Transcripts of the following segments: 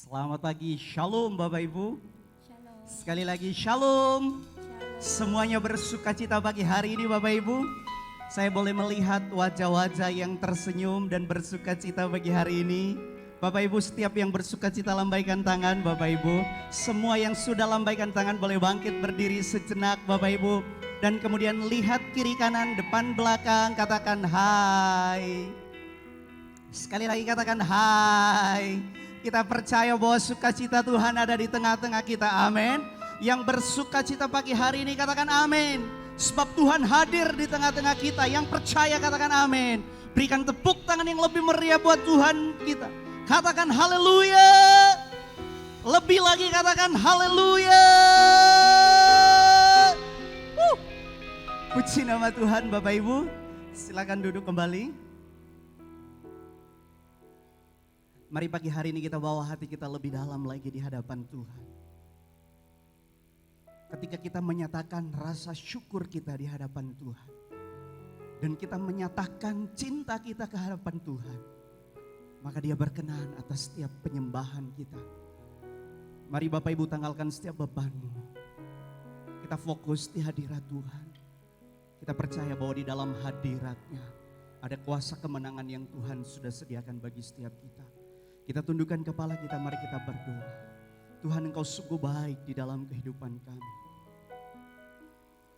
Selamat pagi, Shalom Bapak Ibu. Shalom. Sekali lagi Shalom. Shalom. Semuanya bersuka cita pagi hari ini Bapak Ibu. Saya boleh melihat wajah-wajah yang tersenyum dan bersuka cita pagi hari ini. Bapak Ibu, setiap yang bersuka cita lambaikan tangan Bapak Ibu. Semua yang sudah lambaikan tangan boleh bangkit berdiri sejenak Bapak Ibu. Dan kemudian lihat kiri kanan, depan belakang, katakan hai. Sekali lagi katakan hai. Kita percaya bahwa sukacita Tuhan ada di tengah-tengah kita, amin. Yang bersuka cita pagi hari ini katakan amin. Sebab Tuhan hadir di tengah-tengah kita. Yang percaya katakan amin. Berikan tepuk tangan yang lebih meriah buat Tuhan kita. Katakan haleluya. Lebih lagi katakan haleluya. Puji nama Tuhan Bapak Ibu. Silakan duduk kembali. Mari pagi hari ini kita bawa hati kita lebih dalam lagi di hadapan Tuhan. Ketika kita menyatakan rasa syukur kita di hadapan Tuhan. Dan kita menyatakan cinta kita ke hadapan Tuhan. Maka Dia berkenan atas setiap penyembahan kita. Mari Bapak Ibu tanggalkan setiap bebanmu. Kita fokus di hadirat Tuhan. Kita percaya bahwa di dalam hadiratnya ada kuasa kemenangan yang Tuhan sudah sediakan bagi setiap kita. Kita tundukkan kepala kita, mari kita berdoa. Tuhan, Engkau sungguh baik di dalam kehidupan kami.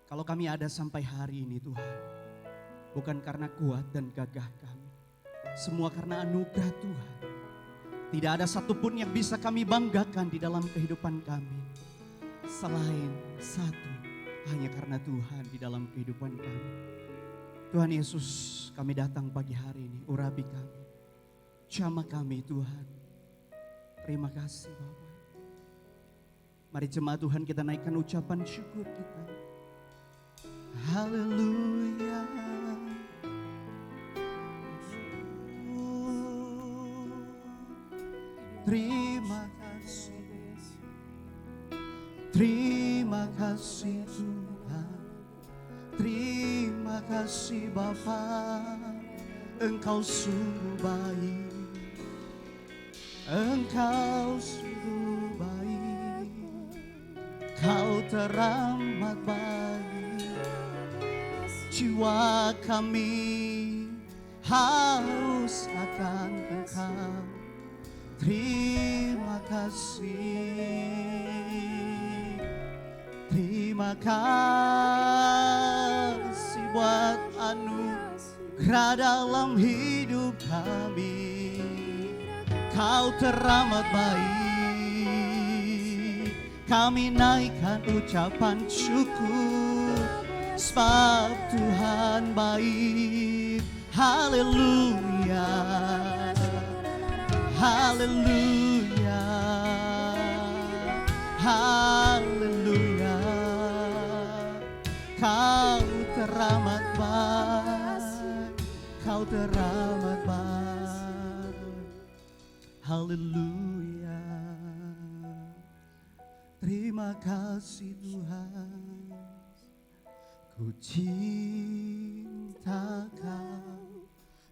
Kalau kami ada sampai hari ini Tuhan, bukan karena kuat dan gagah kami. Semua karena anugerah Tuhan. Tidak ada satupun yang bisa kami banggakan di dalam kehidupan kami. Selain satu, hanya karena Tuhan di dalam kehidupan kami. Tuhan Yesus, kami datang pagi hari ini, urapi kami. Jamah kami Tuhan. Terima kasih Bapak. Mari jemaat Tuhan kita naikkan ucapan syukur kita. Haleluya. Terima kasih. Terima kasih Tuhan. Terima kasih Bapa. Engkau sungguh baik. Engkau sungguh baik, Kau teramat baik. Jiwa kami haus akan Engkau. Terima kasih. Terima kasih buat anugerah dalam hidup kami. Kau teramat baik. Kami naikkan ucapan syukur. Sebab Tuhan baik. Haleluya. Haleluya. Haleluya. Kau teramat baik. Kau teramat baik. Haleluya. Terima kasih Tuhan. Ku cinta Kau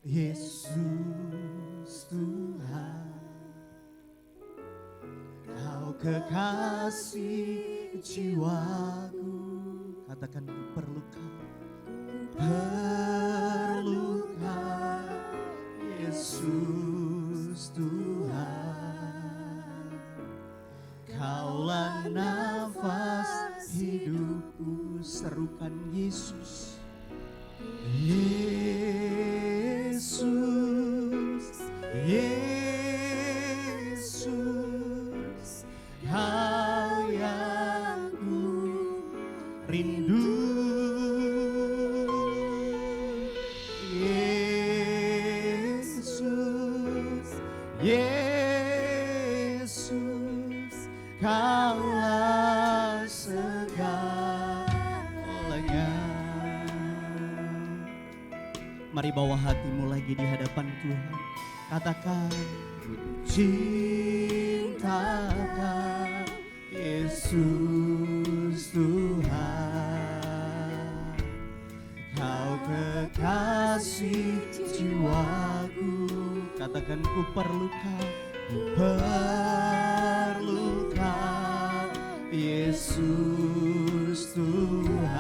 Yesus Tuhan. Kau kekasih jiwaku. Katakan ku perlu Kau. Perlu Kau Yesus Tuhan. Kaulah nafas hidupku. Serukan Yesus. Yesus, Yesus, Kau yang ku rindu. Yesus, Yesus, Kaulah segalanya. Mari bawa hatimu lagi di hadapan Tuhan. Katakan, ku cinta Kau Yesus Tuhan. Kau kekasih jiwaku. Katakan ku perlu Kau. perlukan Yesus Tuhan.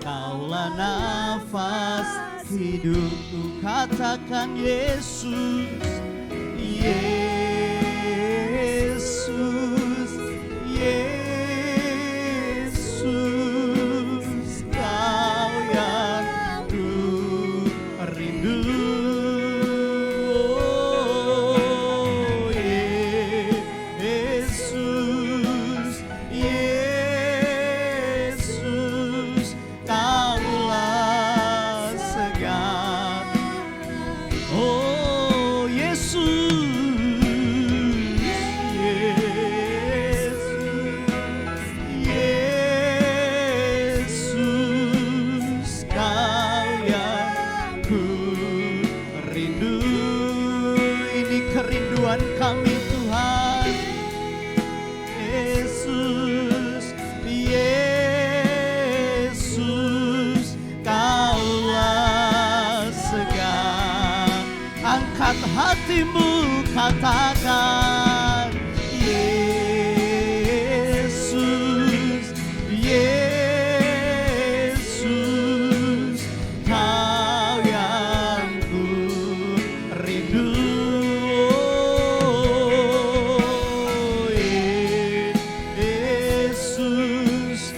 Kaulah nafas hidupku, katakan Yesus, Yesus, Yesus, Kau yang ku rindu. Oh, Yesus, Yesus, Kaulah segala. Oh, Yesus, Yesus, Kau yang ku rindu. Ini kerinduan kami Tuhan. Yesus, Yesus, Kaulah segala. Angkat hatimu, katakan Yesus, Yesus, Kau yang ku rindu. Yesus,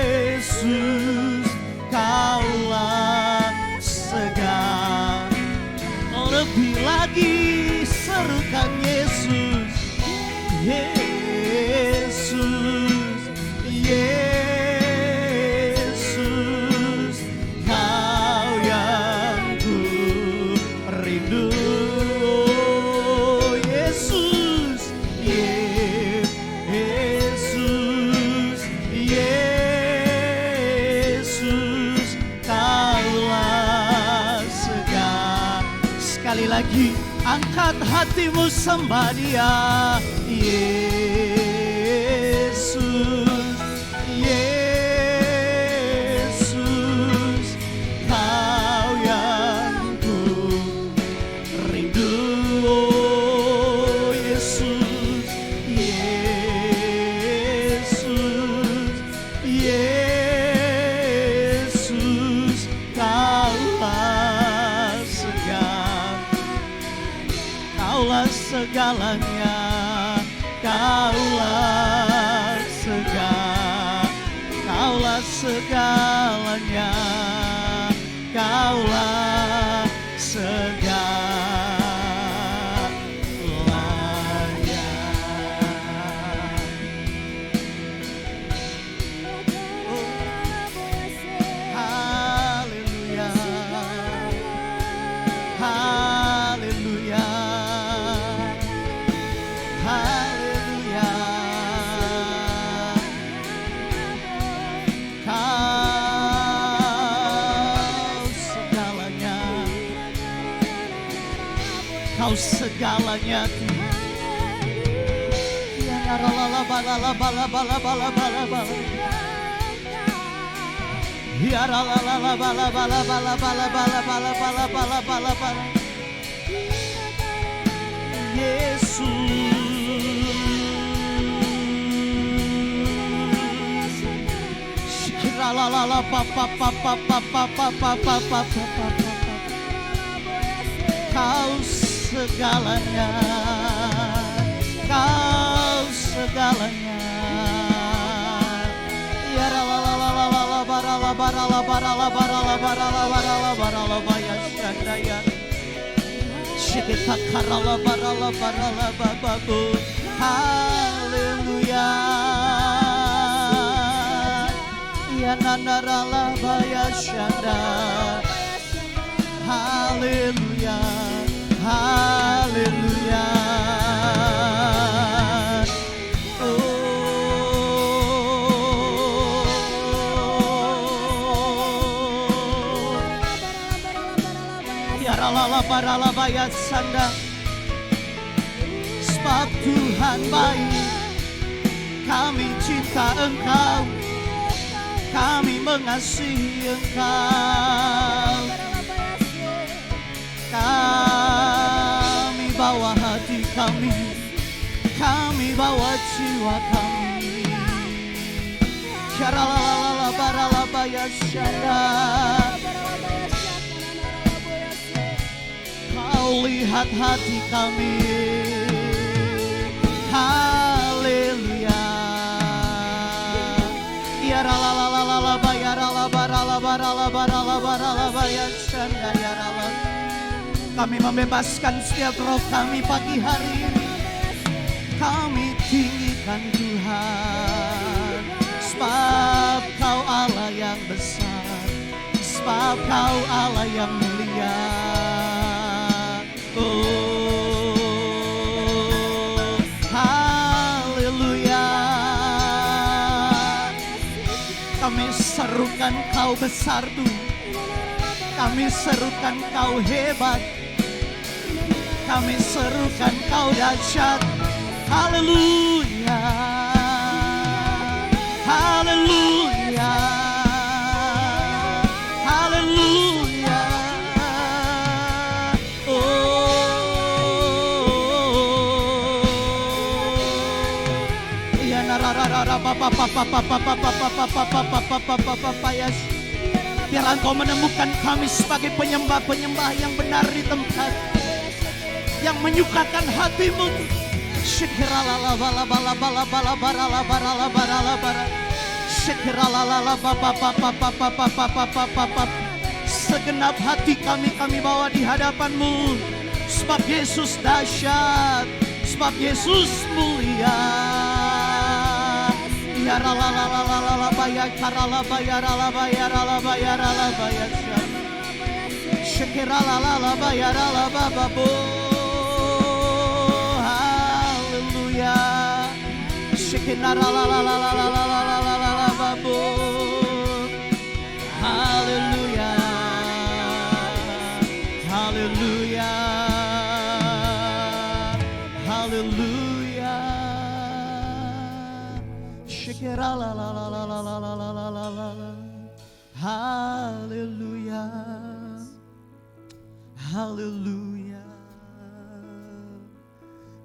Yesus, Kaulah segala. Lebih lagi serukan Yesus, Yesus, Yesus, Kau yang ku rindu. Yesus, Yesus, Yesus, Kaulah segala. Sekali lagi, angkat hatimu, sembah Dia. Yesus, Yesus, Kau yang ku rindu. Oh, Yesus, Yesus, Yesus, Kaulah segala. Kaulah segalanya, Kaulah segala, Kaulah segalanya, Kaulah segalanya. Haleluya, haleluya, haleluya. Kau segalanya Tuhan. Ya rala bala bala bala bala bala bala. Ya rala bala bala bala bala bala bala bala bala bala bala. Yesus. Rala la pa pa pa pa pa pa pa pa pa pa pa. Kau segalanya, Kau segalanya. Ya la barala barala barala barala barala barala barala baya syandaya. Shikita karala barala barala bababu. Haleluya. Ya nanarala baya syanda. Haleluya. Haleluya. Ya rala barala baya sanda. Sebab Tuhan baik, kami cinta Engkau, kami mengasihi Engkau. jiwa kami. Syaralalala baralabaya syara. Kau lihat hati kami. Haleluya. Ya ralalala bayarala barala barala barala barala bayar syanda ya rala. Kami membebaskan setiap roh kami pagi hari ini. Kami tinggikan Tuhan, sebab Kau Allah yang besar, sebab Kau Allah yang mulia. Oh, haleluya. Kami serukan Kau besar Tuhan, kami serukan Kau hebat, kami serukan Kau dahsyat. Haleluya, haleluya, haleluya. Oh, ya nararara papa papa papa papa papa papa papa ya. Biar Engkau menemukan kami sebagai penyembah-penyembah yang benar di tempat yang menyukakan hati-Mu. Segenap hati kami bawa di hadapan-Mu, sebab Yesus dahsyat, sebab Yesus mulia. Ya ralalala bayar karala bayar ala bayar ala bayar ala bayar. Syekirala bayar ala babu. Shikinaralalalalalalalalalala babu. Haleluya, haleluya, haleluya. Shikiralalalalalalalalalala. Haleluya, haleluya.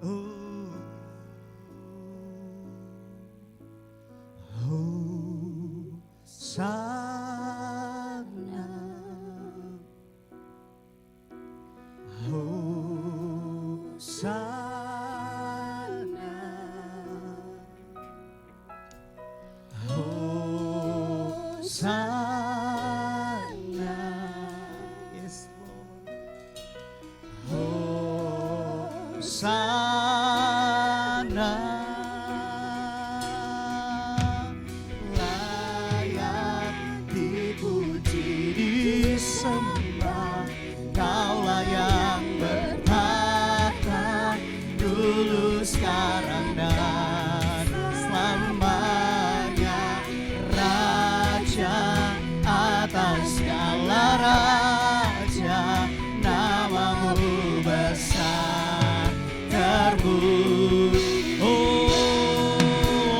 Oh. Hosana, Hosana, Hosana, yes Lord, Hosana. Kaulah yang bertata dulu, sekarang dan selamanya. Raja atas segala raja, nama-Mu besar terpuji. Oh,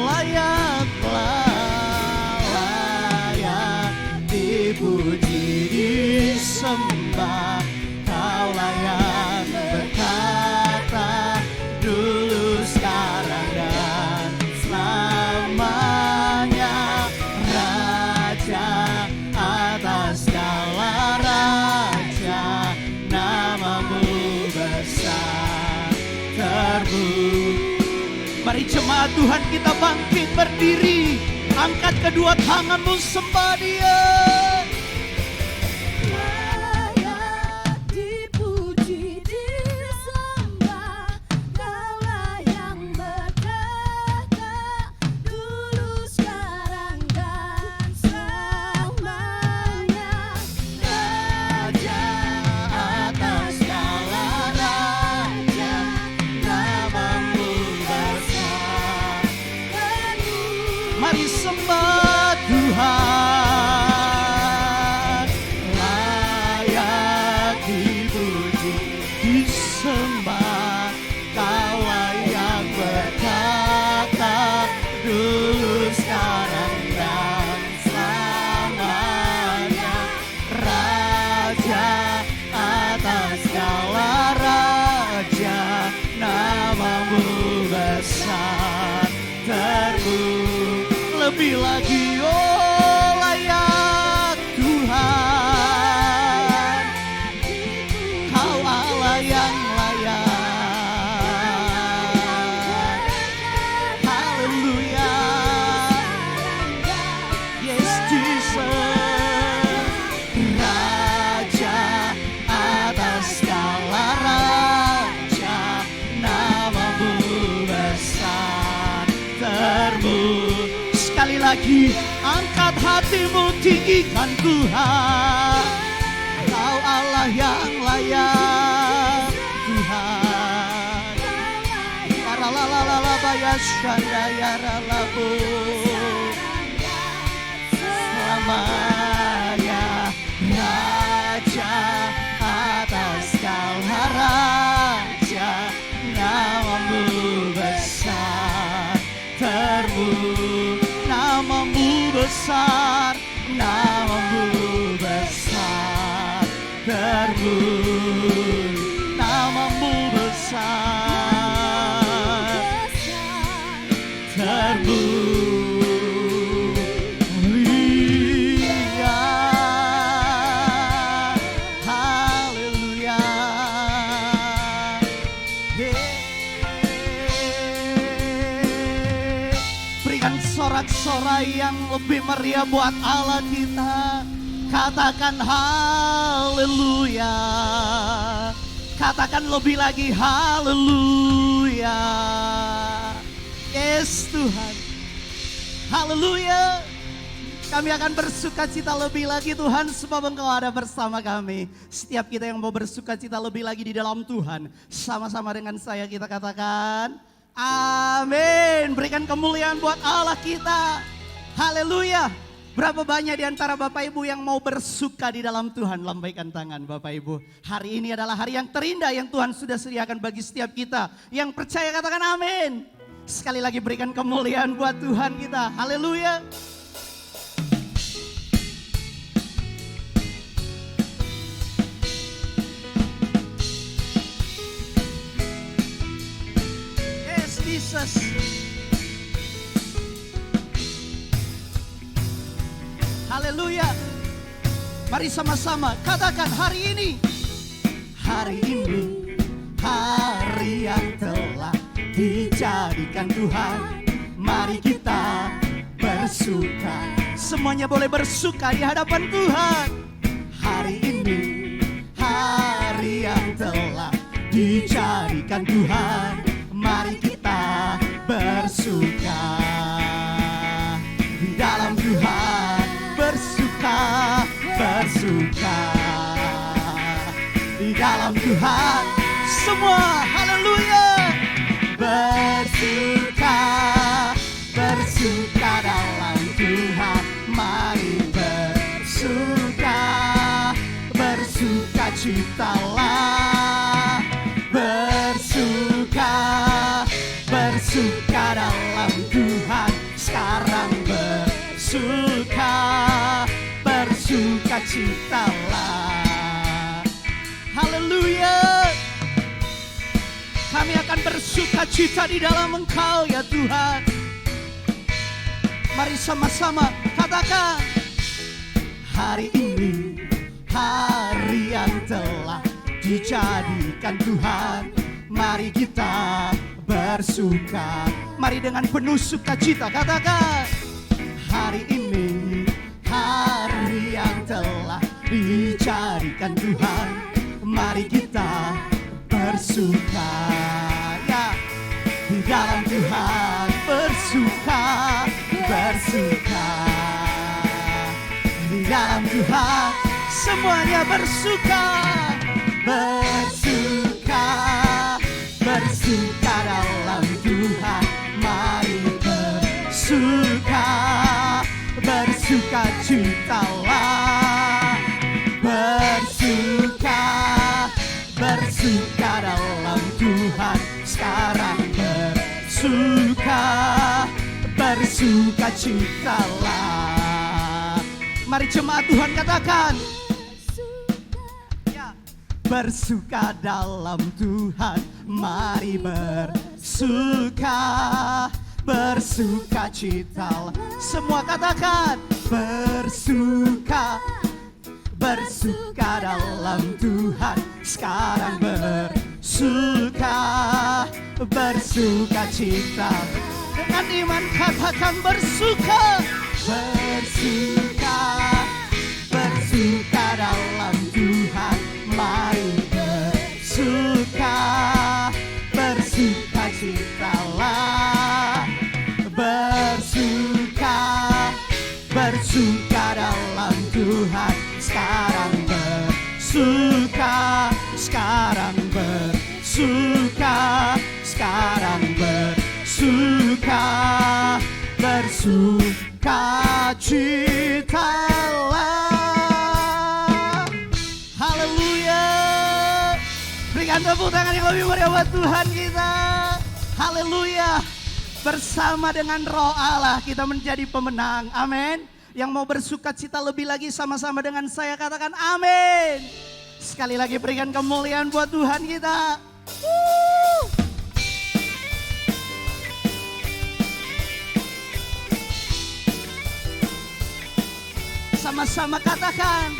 layak dipuji, disembah. Kaulah yang berkata dulu, sekarang dan selamanya. Raja atas segala raja, nama-Mu besar terpuji. Mari jemaat Tuhan kita bangkit berdiri, angkat kedua tangan-Mu, sembah Dia. Mari sembah Tuhan, layak dipuji, disembah. Kaulah yang berkata dulu, sekarang dan selamanya. Raja atas segala raja, nama-Mu besar lebih lagi, oh layak Tuhan. Kau Allah yang layak. Haleluya. Yes Jesus. Raja atas segala raja, namamu besar terpuji. Sekali lagi, angkat hatimu, tinggikan Tuhan. Kau Allah yang layak Tuhan. Ya la la la la ya shanda ya la la bu. Selamanya Raja atas segala raja, namamu besar terpuji. Namamu besar, namamu besar terpuji. Namamu besar terpuji. Haleluya, haleluya. Berikan sorak-sorai yang lebih meriah buat Allah kita. Katakan haleluya. Katakan lebih lagi haleluya. Yes Tuhan. Haleluya. Kami akan bersuka cita lebih lagi Tuhan, sebab Engkau ada bersama kami. Setiap kita yang mau bersuka cita lebih lagi di dalam Tuhan, sama-sama dengan saya kita katakan amin. Berikan kemuliaan buat Allah kita. Haleluya. Berapa banyak di antara Bapak Ibu yang mau bersuka di dalam Tuhan? Lambaikan tangan Bapak Ibu. Hari ini adalah hari yang terindah yang Tuhan sudah sediakan bagi setiap kita. Yang percaya katakan amin. Sekali lagi berikan kemuliaan buat Tuhan kita. Haleluya. Yes Jesus. Haleluya. Mari sama-sama katakan hari ini. Hari ini hari yang telah dijadikan Tuhan. Mari kita bersuka. Semuanya boleh bersuka di hadapan Tuhan. Hari ini hari yang telah dijadikan Tuhan. Mari kita bersuka di dalam Tuhan. Bersuka, bersuka di dalam Tuhan. Semua haleluya. Bersuka, bersuka dalam Tuhan. Mari bersuka, bersuka citalah. Bersuka, bersuka dalam Tuhan. Sekarang bersuka, bersuka citalah. Haleluya. Kami akan bersuka cita di dalam Engkau ya Tuhan. Mari sama-sama katakan. Hari ini hari yang telah dijadikan Tuhan. Mari kita bersuka. Mari dengan penuh sukacita katakan. Hari ini hari yang telah dijadikan Tuhan. Mari kita bersuka ya di dalam Tuhan. Bersuka, bersuka di dalam Tuhan. Semuanya bersuka, bersuka, bersuka dalam Tuhan. Mari bersuka, bersuka citalah. Bersuka, bersuka dalam Tuhan. Sekarang bersuka, bersuka citalah. Mari jemaat Tuhan katakan ya. Bersuka dalam Tuhan. Mari bersuka, bersukacita. Semua katakan bersuka dalam Tuhan. Sekarang bersukacita. Dengan iman katakan bersuka dalam Tuhan. Mari bersukacitalah. Bersuka dalam Tuhan. Sekarang bersuka bersukacitalah. Haleluya. Berikan tepuk tangan yang lebih meriah buat Tuhan kita. Haleluya. Bersama dengan Roh Allah kita menjadi pemenang. Amin. Yang mau bersukacita lebih lagi sama-sama dengan saya katakan amin. Sekali lagi berikan kemuliaan buat Tuhan kita. Sama-sama katakan,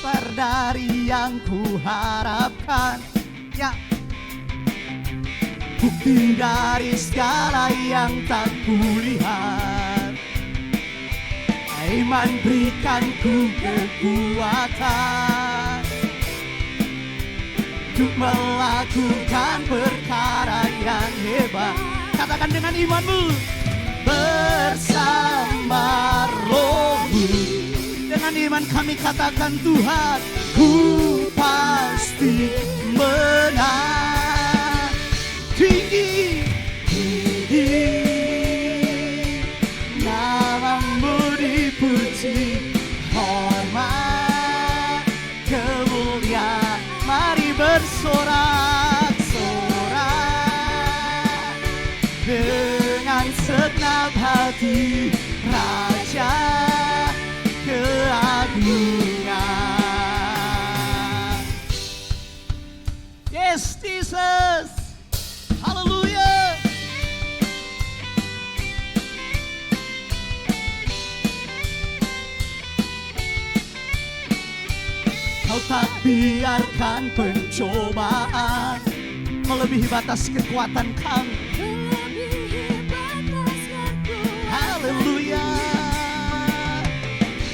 perdari yang kuharapkan, ya, bukti dari segala yang tak kulihat. Iman berikanku kekuatan untuk melakukan perkara yang hebat. Katakan dengan imanmu, bersama Roh-Mu. Dengan iman kami katakan Tuhan, ku pasti menang. Tinggi, namamu dipuji, hormat, kemuliaan. Mari bersorak-sorak dengan segenap hati, Raja keagungan. Yes, Jesus. Haleluya. Kau tak biarkan pencobaan melebihi batas kekuatan kami. Haleluya.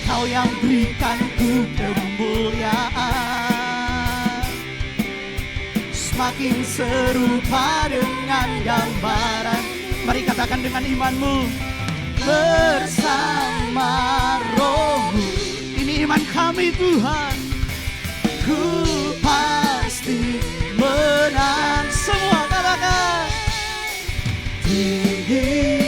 Kau yang berikanku kemuliaan, semakin serupa dengan gambaran. Mari katakan dengan imanmu, bersama Roh-Mu. Ini iman kami Tuhan, ku pasti menang. Semua katakan, tinggi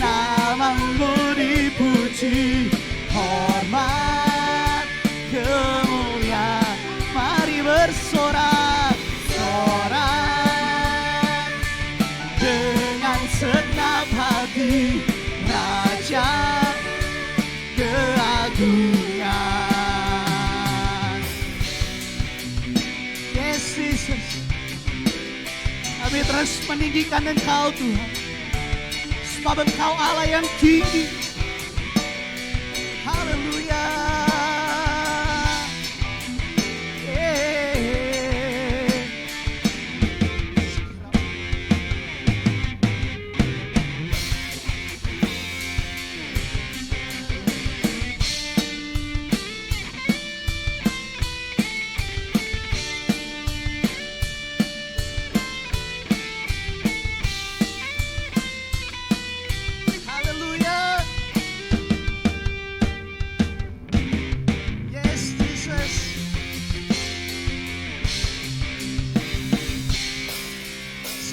namamu dipuji, hormat, kemuliaan. Mari bersorak-sorak dengan segenap hati, Raja keagungan. Yes, Jesus. Kami terus meninggikan Engkau Tuhan, sebab Engkau Allah yang tinggi. Haleluya.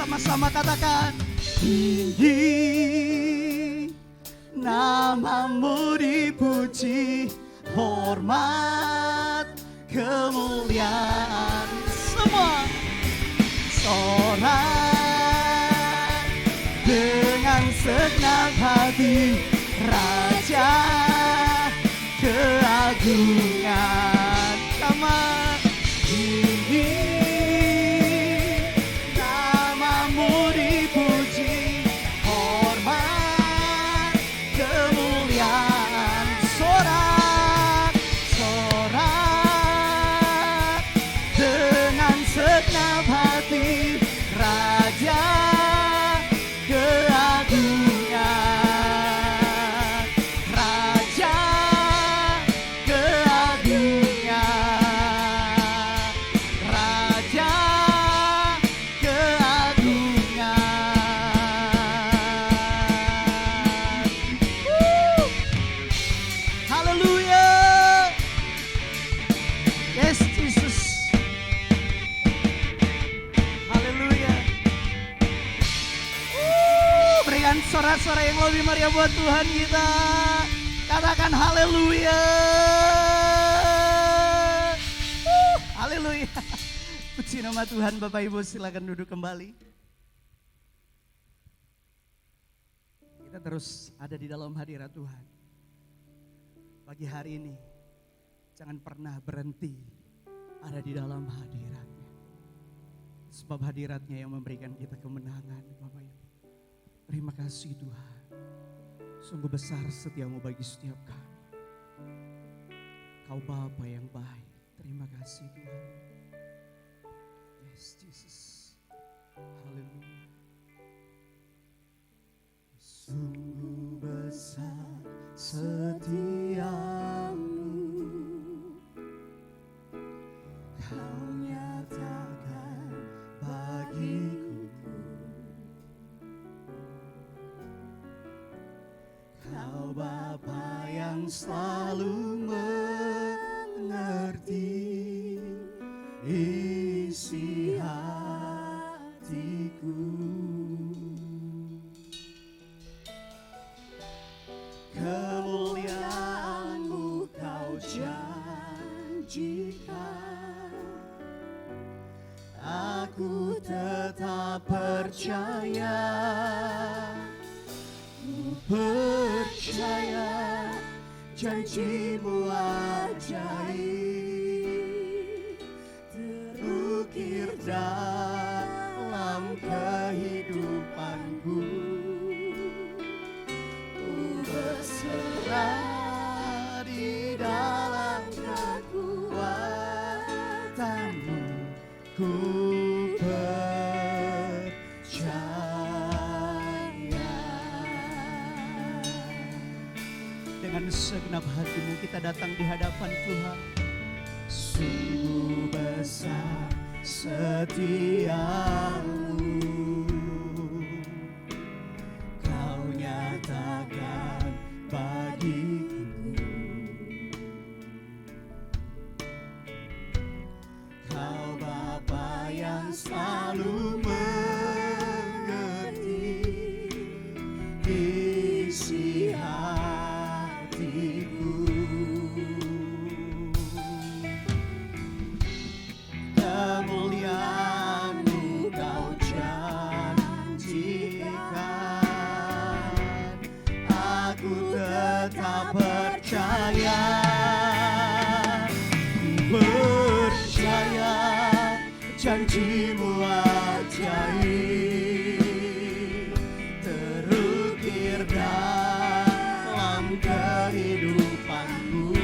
Sama-sama katakan, tinggi namamu dipuji, hormat, kemuliaan. Semua sorak dengan segenap hati, Raja keagungan. Sama tinggi namamu dipuji, Suara-suara yang lebih meriah buat Tuhan kita. Katakan haleluya. Haleluya. Puji nama Tuhan. Bapak Ibu silakan duduk kembali. Kita terus ada di dalam hadirat Tuhan. Pagi hari ini jangan pernah berhenti ada di dalam hadirat-Nya. Sebab hadirat-Nya yang memberikan kita kemenangan, Bapak Ibu. Terima kasih Tuhan. Sungguh besar setiamu bagi setiap kami. Kau Bapa yang baik. Terima kasih Tuhan. Yes Jesus. Haleluya. Sungguh besar setiamu, Kau nyatakan bagiku. Kau Bapa yang selalu mengerti isi hatiku. Kemuliaan-Mu Kau janjikan, aku tetap percaya. Ku percaya janji-Mu ajaib, terukir dalam kehidupanku. Berserah di dalam kekuatan-Mu, ku percaya. Dengan segenap hatimu kita datang di hadapan Tuhan. Sungguh besar setiamu, Kau nyatakan bagiku. Kau Bapa yang selalu mengerti isi hatiku. Kemuliaan-Mu Kau janjikan, aku tetap percaya. Ku percaya janji-Mu ajaib, terukir dalam kehidupanku.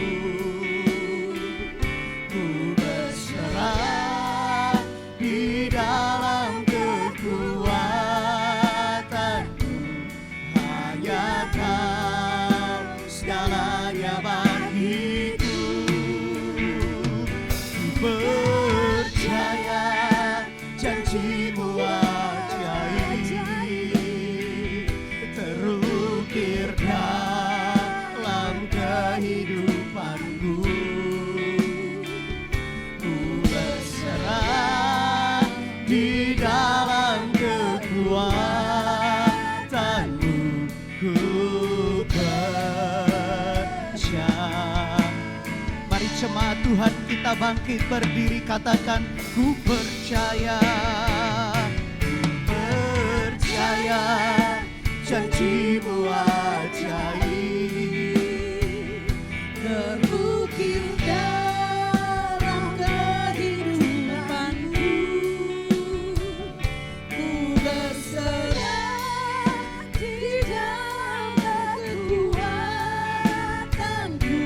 Ku berserah di dalam kekuatan-Mu, hanya Kau segalanya bagiku. Ku percaya janji-Mu ajaib, terukir dalam kehidupanku. Ku berserah di dalam kekuatan-Mu, ku percaya. Mari jemaat Tuhan kita bangkit berdiri, katakan ku percaya. Ku percaya janji-Mu ajaib, terukir dalam kehidupanku. Ku berserah di dalam kekuatan-Mu,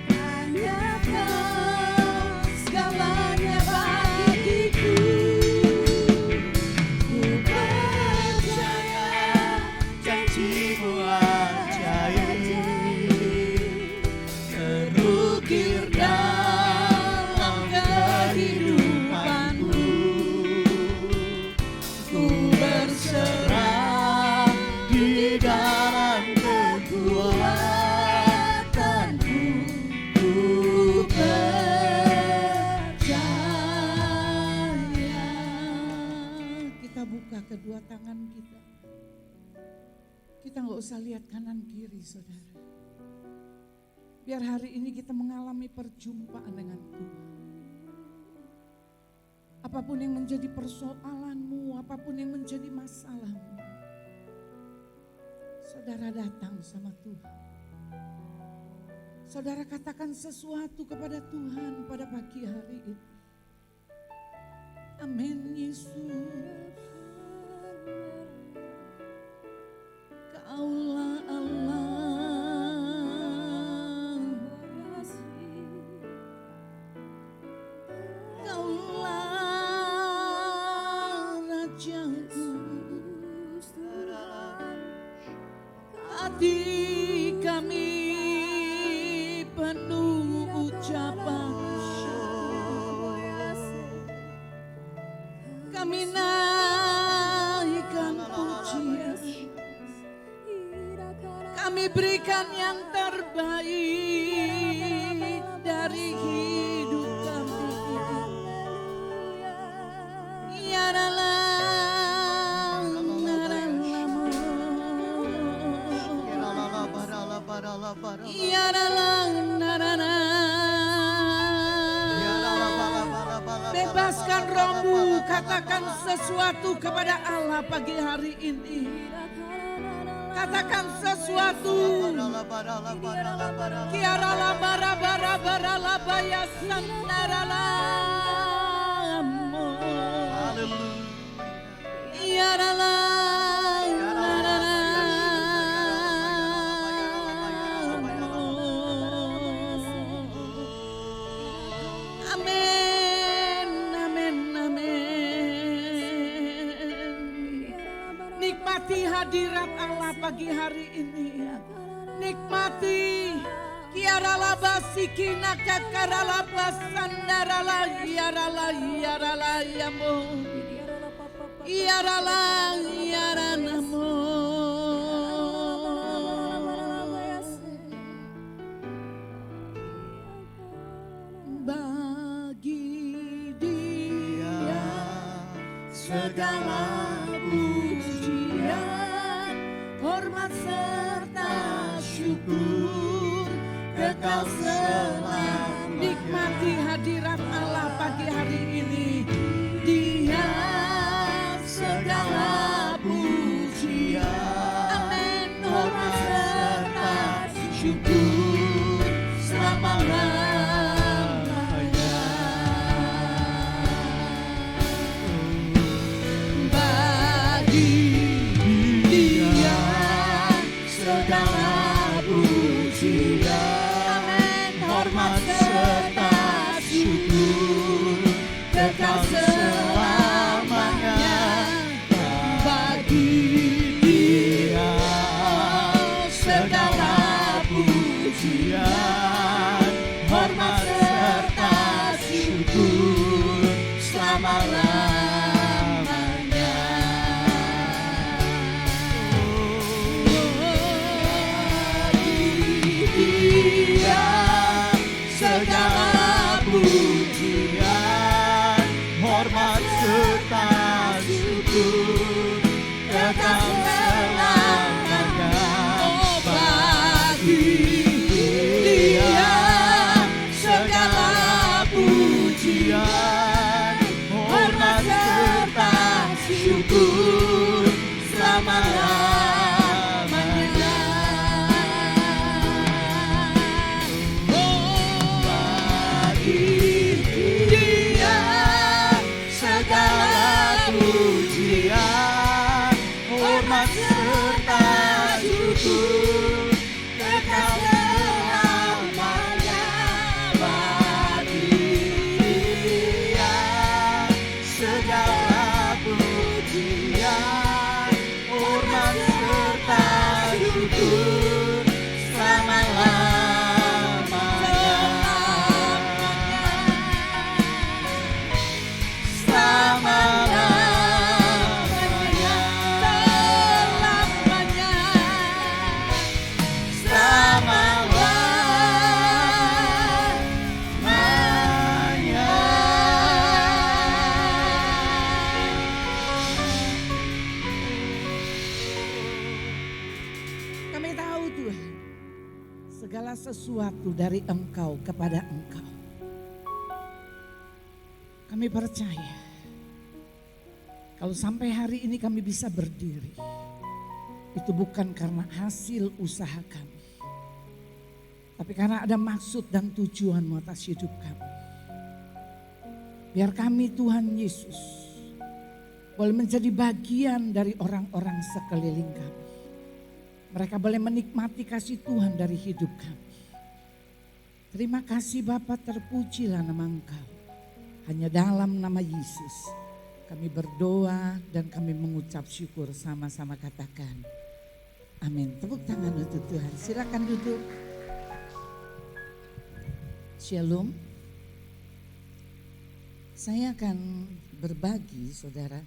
hanya Kau segalanya bagiku. Ku percaya janji-Mu Kita nggak usah lihat kanan kiri, saudara. Biar hari ini kita mengalami perjumpaan dengan Tuhan. Apapun yang menjadi persoalanmu, apapun yang menjadi masalahmu, saudara datang sama Tuhan. Saudara katakan sesuatu kepada Tuhan pada pagi hari ini. Amin, Yesus. Kaulah Allah, Kaulah Rajaku, hati kami penuh ucapan syukur. Kami naikkan pujian, kami berikan yang terbaik dari hidup kami. Ya bebaskan rohmu, katakan sesuatu kepada Allah pagi hari ini. Katakan sesuatu. Kiara la bara bara bara la baya sandara la. Kiara la. Amin, amin, amin. Nikmati hadirat Allah pagi hari ini. Nikmati kiara laba sikina kakara laba sandara la yara la yamu. Yara la yara namu. Bagi Dia segala pujian, hormat serta syukur kekal selamanya. Nikmati hadirat Allah pagi hari ini. Dia segala pujian, amin, hormat serta syukur selama-lamanya. Bagi Dia segala pujian, amin, hormat serta syukur kekal selamanya. Bagi Dia segala pujian, hormat serta syukur selama-lamanya. Bagi Dia segala pujian, hormat serta syukur kekal selamanya. Bagi Dia segala pujian, hormat serta syukur selama-lamanya. Bagi Dia sesuatu dari Engkau kepada Engkau. Kami percaya kalau sampai hari ini kami bisa berdiri, itu bukan karena hasil usaha kami, tapi karena ada maksud dan tujuan atas hidup kami. Biar kami Tuhan Yesus boleh menjadi bagian dari orang-orang sekeliling kami. Mereka boleh menikmati kasih Tuhan dari hidup kami. Terima kasih Bapa, terpujilah nama Engkau. Hanya dalam nama Yesus kami berdoa dan kami mengucap syukur, sama-sama katakan amin. Tepuk tangan untuk Tuhan, silakan duduk. Shalom. Saya akan berbagi saudara.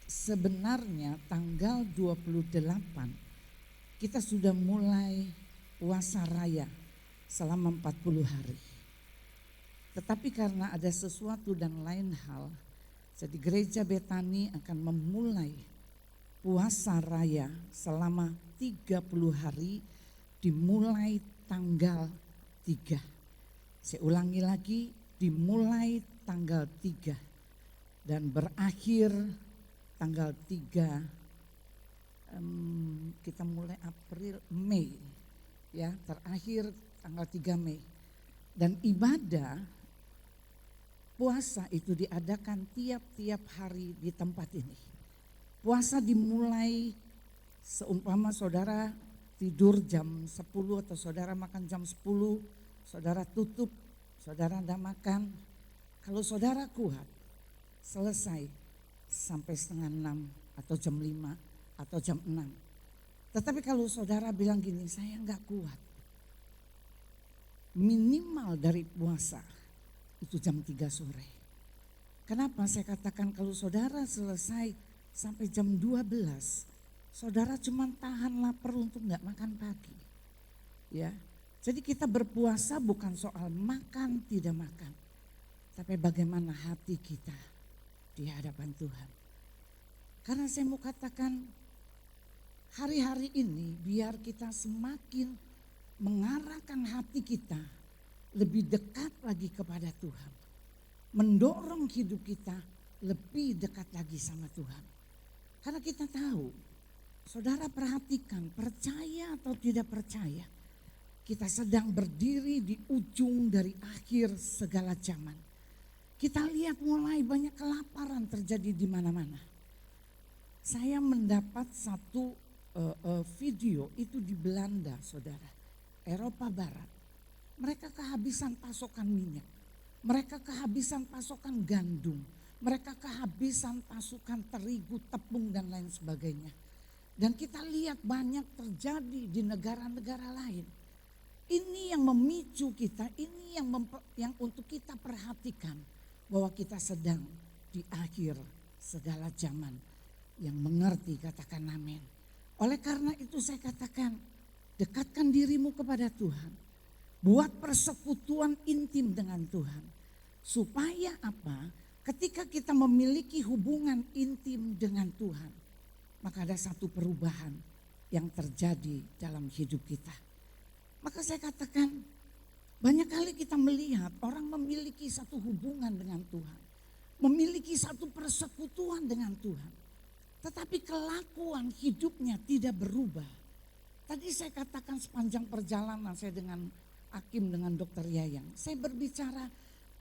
Sebenarnya tanggal 28 kita sudah mulai puasa raya selama 40 hari. Tetapi karena ada sesuatu dan lain hal, jadi gereja Betani akan memulai puasa raya selama 30 hari dimulai tanggal 3. Saya ulangi lagi, dimulai tanggal 3 dan berakhir tanggal 3, kita mulai April, Mei, ya terakhir tanggal 3 Mei. Dan ibadah puasa itu diadakan tiap-tiap hari di tempat ini. Puasa dimulai seumpama saudara tidur jam 10 atau saudara makan jam 10, saudara tutup, saudara tidak makan. Kalau saudara kuat, selesai sampai setengah 6 atau jam 5 atau jam 6. Tetapi kalau saudara bilang gini, saya enggak kuat. Minimal dari puasa itu jam 3 sore. Kenapa saya katakan kalau saudara selesai sampai jam 12, saudara cuma tahan lapar untuk enggak makan pagi. Ya. Jadi kita berpuasa bukan soal makan tidak makan, tapi bagaimana hati kita di hadapan Tuhan. Karena saya mau katakan hari-hari ini biar kita semakin mengarahkan hati kita lebih dekat lagi kepada Tuhan. Mendorong hidup kita lebih dekat lagi sama Tuhan. Karena kita tahu, saudara perhatikan, percaya atau tidak percaya, kita sedang berdiri di ujung dari akhir segala zaman. Kita lihat mulai banyak kelaparan terjadi di mana-mana. Saya mendapat satu video itu di Belanda, saudara, Eropa Barat. Mereka kehabisan pasokan minyak, mereka kehabisan pasokan gandum, mereka kehabisan pasokan terigu, tepung dan lain sebagainya. Dan kita lihat banyak terjadi di negara-negara lain. Ini yang memicu kita, ini yang untuk kita perhatikan. Bahwa kita sedang di akhir segala zaman. Yang mengerti katakan amin. Oleh karena itu saya katakan, dekatkan dirimu kepada Tuhan. Buat persekutuan intim dengan Tuhan. Supaya apa? Ketika kita memiliki hubungan intim dengan Tuhan, maka ada satu perubahan yang terjadi dalam hidup kita. Maka saya katakan, banyak kali kita melihat orang memiliki satu hubungan dengan Tuhan. Memiliki satu persekutuan dengan Tuhan. Tetapi kelakuan hidupnya tidak berubah. Tadi saya katakan sepanjang perjalanan saya dengan Hakim, dengan Dokter Yayang. Saya berbicara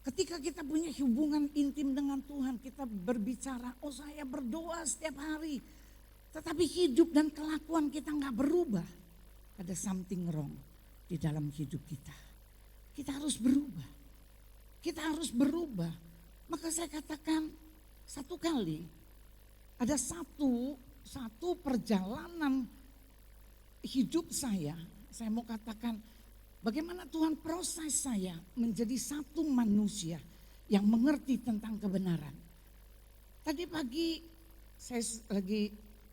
ketika kita punya hubungan intim dengan Tuhan. Kita berbicara, oh saya berdoa setiap hari. Tetapi hidup dan kelakuan kita nggak berubah. Ada something wrong di dalam hidup kita. Kita harus berubah. Kita harus berubah. Maka saya katakan satu kali ada satu perjalanan hidup saya mau katakan bagaimana Tuhan proses saya menjadi satu manusia yang mengerti tentang kebenaran. Tadi pagi saya lagi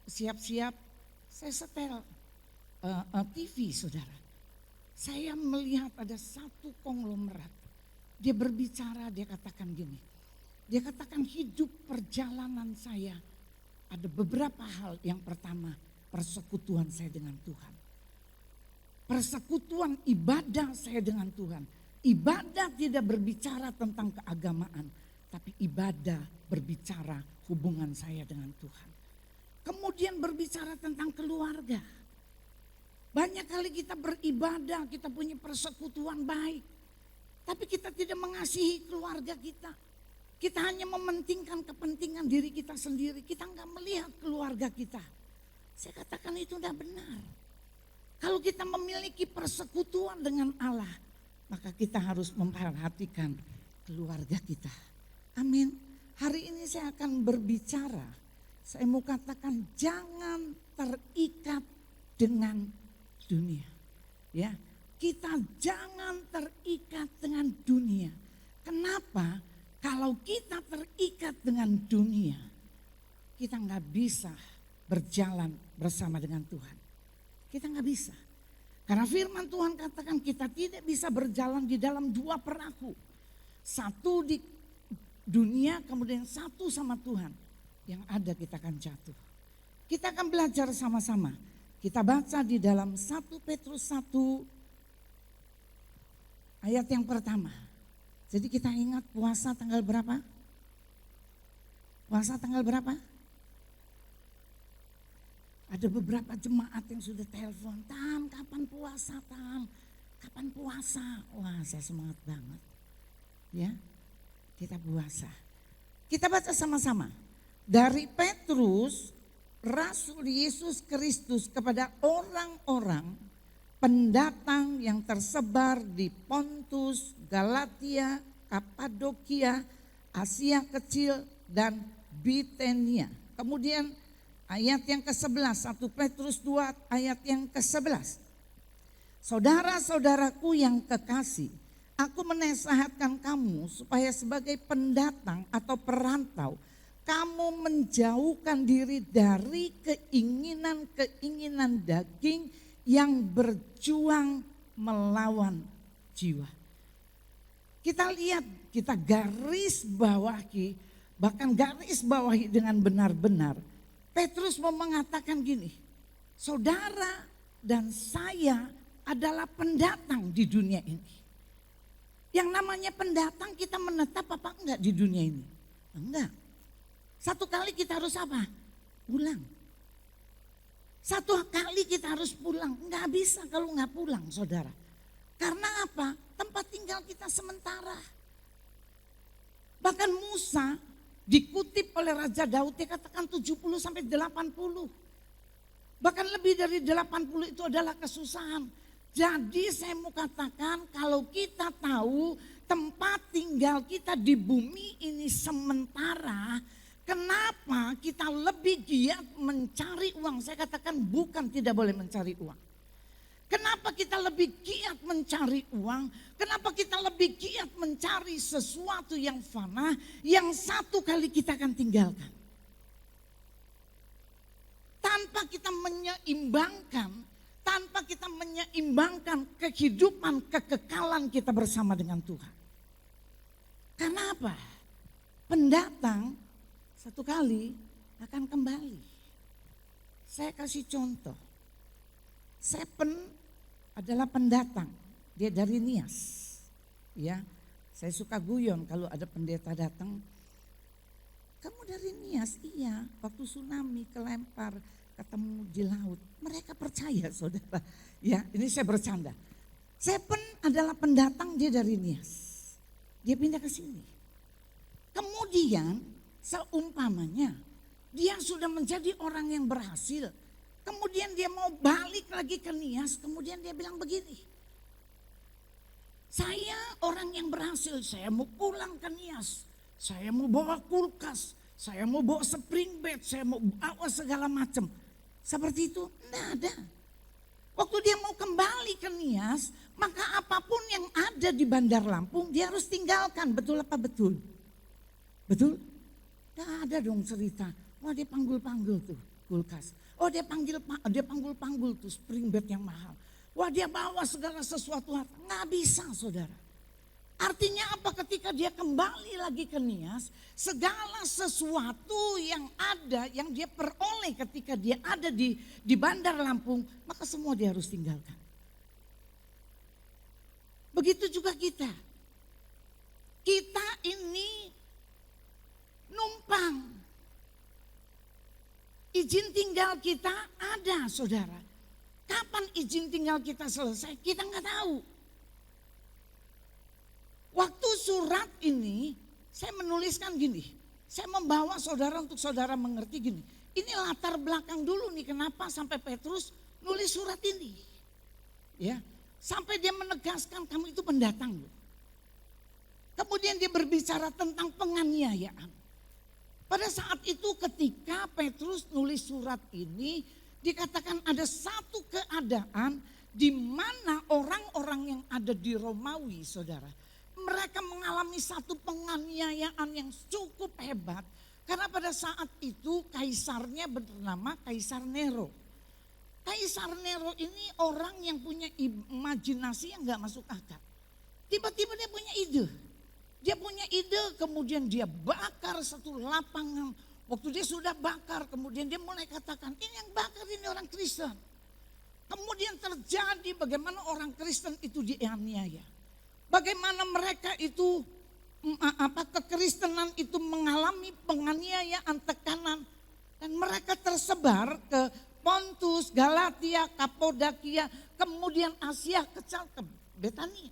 siap-siap, saya setel TV saudara. Saya melihat ada satu konglomerat. Dia berbicara, dia katakan gini. Dia katakan hidup perjalanan saya ada beberapa hal. Yang pertama, persekutuan saya dengan Tuhan. persekutuan ibadah saya dengan Tuhan. Ibadah tidak berbicara tentang keagamaan, tapi ibadah berbicara hubungan saya dengan Tuhan. Kemudian berbicara tentang keluarga. Banyak kali kita beribadah, kita punya persekutuan baik. Tapi kita tidak mengasihi keluarga kita. Kita hanya mementingkan kepentingan diri kita sendiri. Kita enggak melihat keluarga kita. Saya katakan itu tidak benar. Kalau kita memiliki persekutuan dengan Allah, maka kita harus memperhatikan keluarga kita. Amin. Hari ini saya akan berbicara, saya mau katakan jangan terikat dengan dunia. Ya, kita jangan terikat dengan dunia. Kenapa? Kalau kita terikat dengan dunia, kita nggak bisa berjalan bersama dengan Tuhan. Kita nggak bisa. Karena firman Tuhan katakan kita tidak bisa berjalan di dalam dua perahu. Satu di dunia, kemudian satu sama Tuhan. Yang ada kita akan jatuh. Kita akan belajar sama-sama. Kita baca di dalam 1 Petrus 1 ayat yang pertama. Jadi kita ingat puasa tanggal berapa? Puasa tanggal berapa? Ada beberapa jemaat yang sudah telepon, Tan kapan puasa Tan? Kapan puasa? Wah saya semangat banget. Ya, kita puasa. Kita baca sama-sama. Dari Petrus, Rasul Yesus Kristus kepada orang-orang pendatang yang tersebar di Pontus, Galatia, Kapadokia, Asia Kecil dan Bitenia. Kemudian ayat yang ke-11, 1 Petrus 2 ayat yang ke-11. Saudara-saudaraku yang kekasih, aku menasihatkan kamu supaya sebagai pendatang atau perantau, kamu menjauhkan diri dari keinginan-keinginan daging yang berjuang melawan jiwa. Kita lihat, kita garis bawahi, bahkan garis bawahi dengan benar-benar. Petrus mau mengatakan gini, saudara dan saya adalah pendatang di dunia ini. Yang namanya pendatang kita menetap apa enggak di dunia ini? Enggak. Satu kali kita harus apa? Pulang. Satu kali kita harus pulang. Enggak bisa kalau enggak pulang saudara. Karena apa? Tempat tinggal kita sementara. Bahkan Musa dikutip oleh Raja Daud, dia katakan 70 sampai 80. Bahkan lebih dari 80 itu adalah kesusahan. Jadi saya mau katakan kalau kita tahu tempat tinggal kita di bumi ini sementara, kenapa kita lebih giat mencari uang? Saya katakan bukan tidak boleh mencari uang. Kenapa kita lebih giat mencari uang? Kenapa kita lebih giat mencari sesuatu yang fana yang satu kali kita akan tinggalkan? Tanpa kita menyeimbangkan kehidupan, kekekalan kita bersama dengan Tuhan. Karena apa? Pendatang satu kali akan kembali. Saya kasih contoh. Sepen adalah pendatang, dia dari Nias. Ya, saya suka guyon kalau ada pendeta datang. Kamu dari Nias? Iya, waktu tsunami kelempar ketemu di laut. Mereka percaya saudara. Ya, ini saya bercanda. Sepen adalah pendatang, dia dari Nias. Dia pindah ke sini. Kemudian seumpamanya dia sudah menjadi orang yang berhasil. Kemudian dia mau balik lagi ke Nias, kemudian dia bilang begini. Saya orang yang berhasil, saya mau pulang ke Nias. Saya mau bawa kulkas, saya mau bawa spring bed, saya mau bawa segala macam. Seperti itu, enggak ada. Waktu dia mau kembali ke Nias, maka apapun yang ada di Bandar Lampung dia harus tinggalkan. Betul apa betul? Betul? Enggak ada dong cerita. Wah dia panggul-panggul tuh kulkas. Oh dia panggul-panggul tuh spring bed yang mahal. Wah dia bawa segala sesuatu. Nggak bisa saudara. Artinya apa? Ketika dia kembali lagi ke Nias, segala sesuatu yang ada, yang dia peroleh ketika dia ada di Bandar Lampung, maka semua dia harus tinggalkan. Begitu juga kita. Kita ini numpang. Izin tinggal kita ada, saudara. Kapan izin tinggal kita selesai, kita nggak tahu. Waktu surat ini, saya menuliskan gini. Saya membawa saudara untuk saudara mengerti gini. Ini latar belakang dulu nih, kenapa sampai Petrus nulis surat ini. Ya, sampai dia menegaskan kamu itu pendatang loh. Kemudian dia berbicara tentang penganiayaan. Pada saat itu ketika Petrus nulis surat ini, dikatakan ada satu keadaan di mana orang-orang yang ada di Romawi, saudara, mereka mengalami satu penganiayaan yang cukup hebat. Karena pada saat itu kaisarnya bernama Kaisar Nero. Kaisar Nero ini orang yang punya imajinasi yang gak masuk akal. Tiba-tiba dia punya ide. Dia punya ide, kemudian dia bakar satu lapangan. Waktu dia sudah bakar, kemudian dia mulai katakan, ini yang bakar ini orang Kristen. Kemudian terjadi bagaimana orang Kristen itu dianiaya. Bagaimana mereka itu, kekristenan itu mengalami penganiayaan, tekanan. Dan mereka tersebar ke Pontus, Galatia, Kapodakia, kemudian Asia Kecil ke Betania.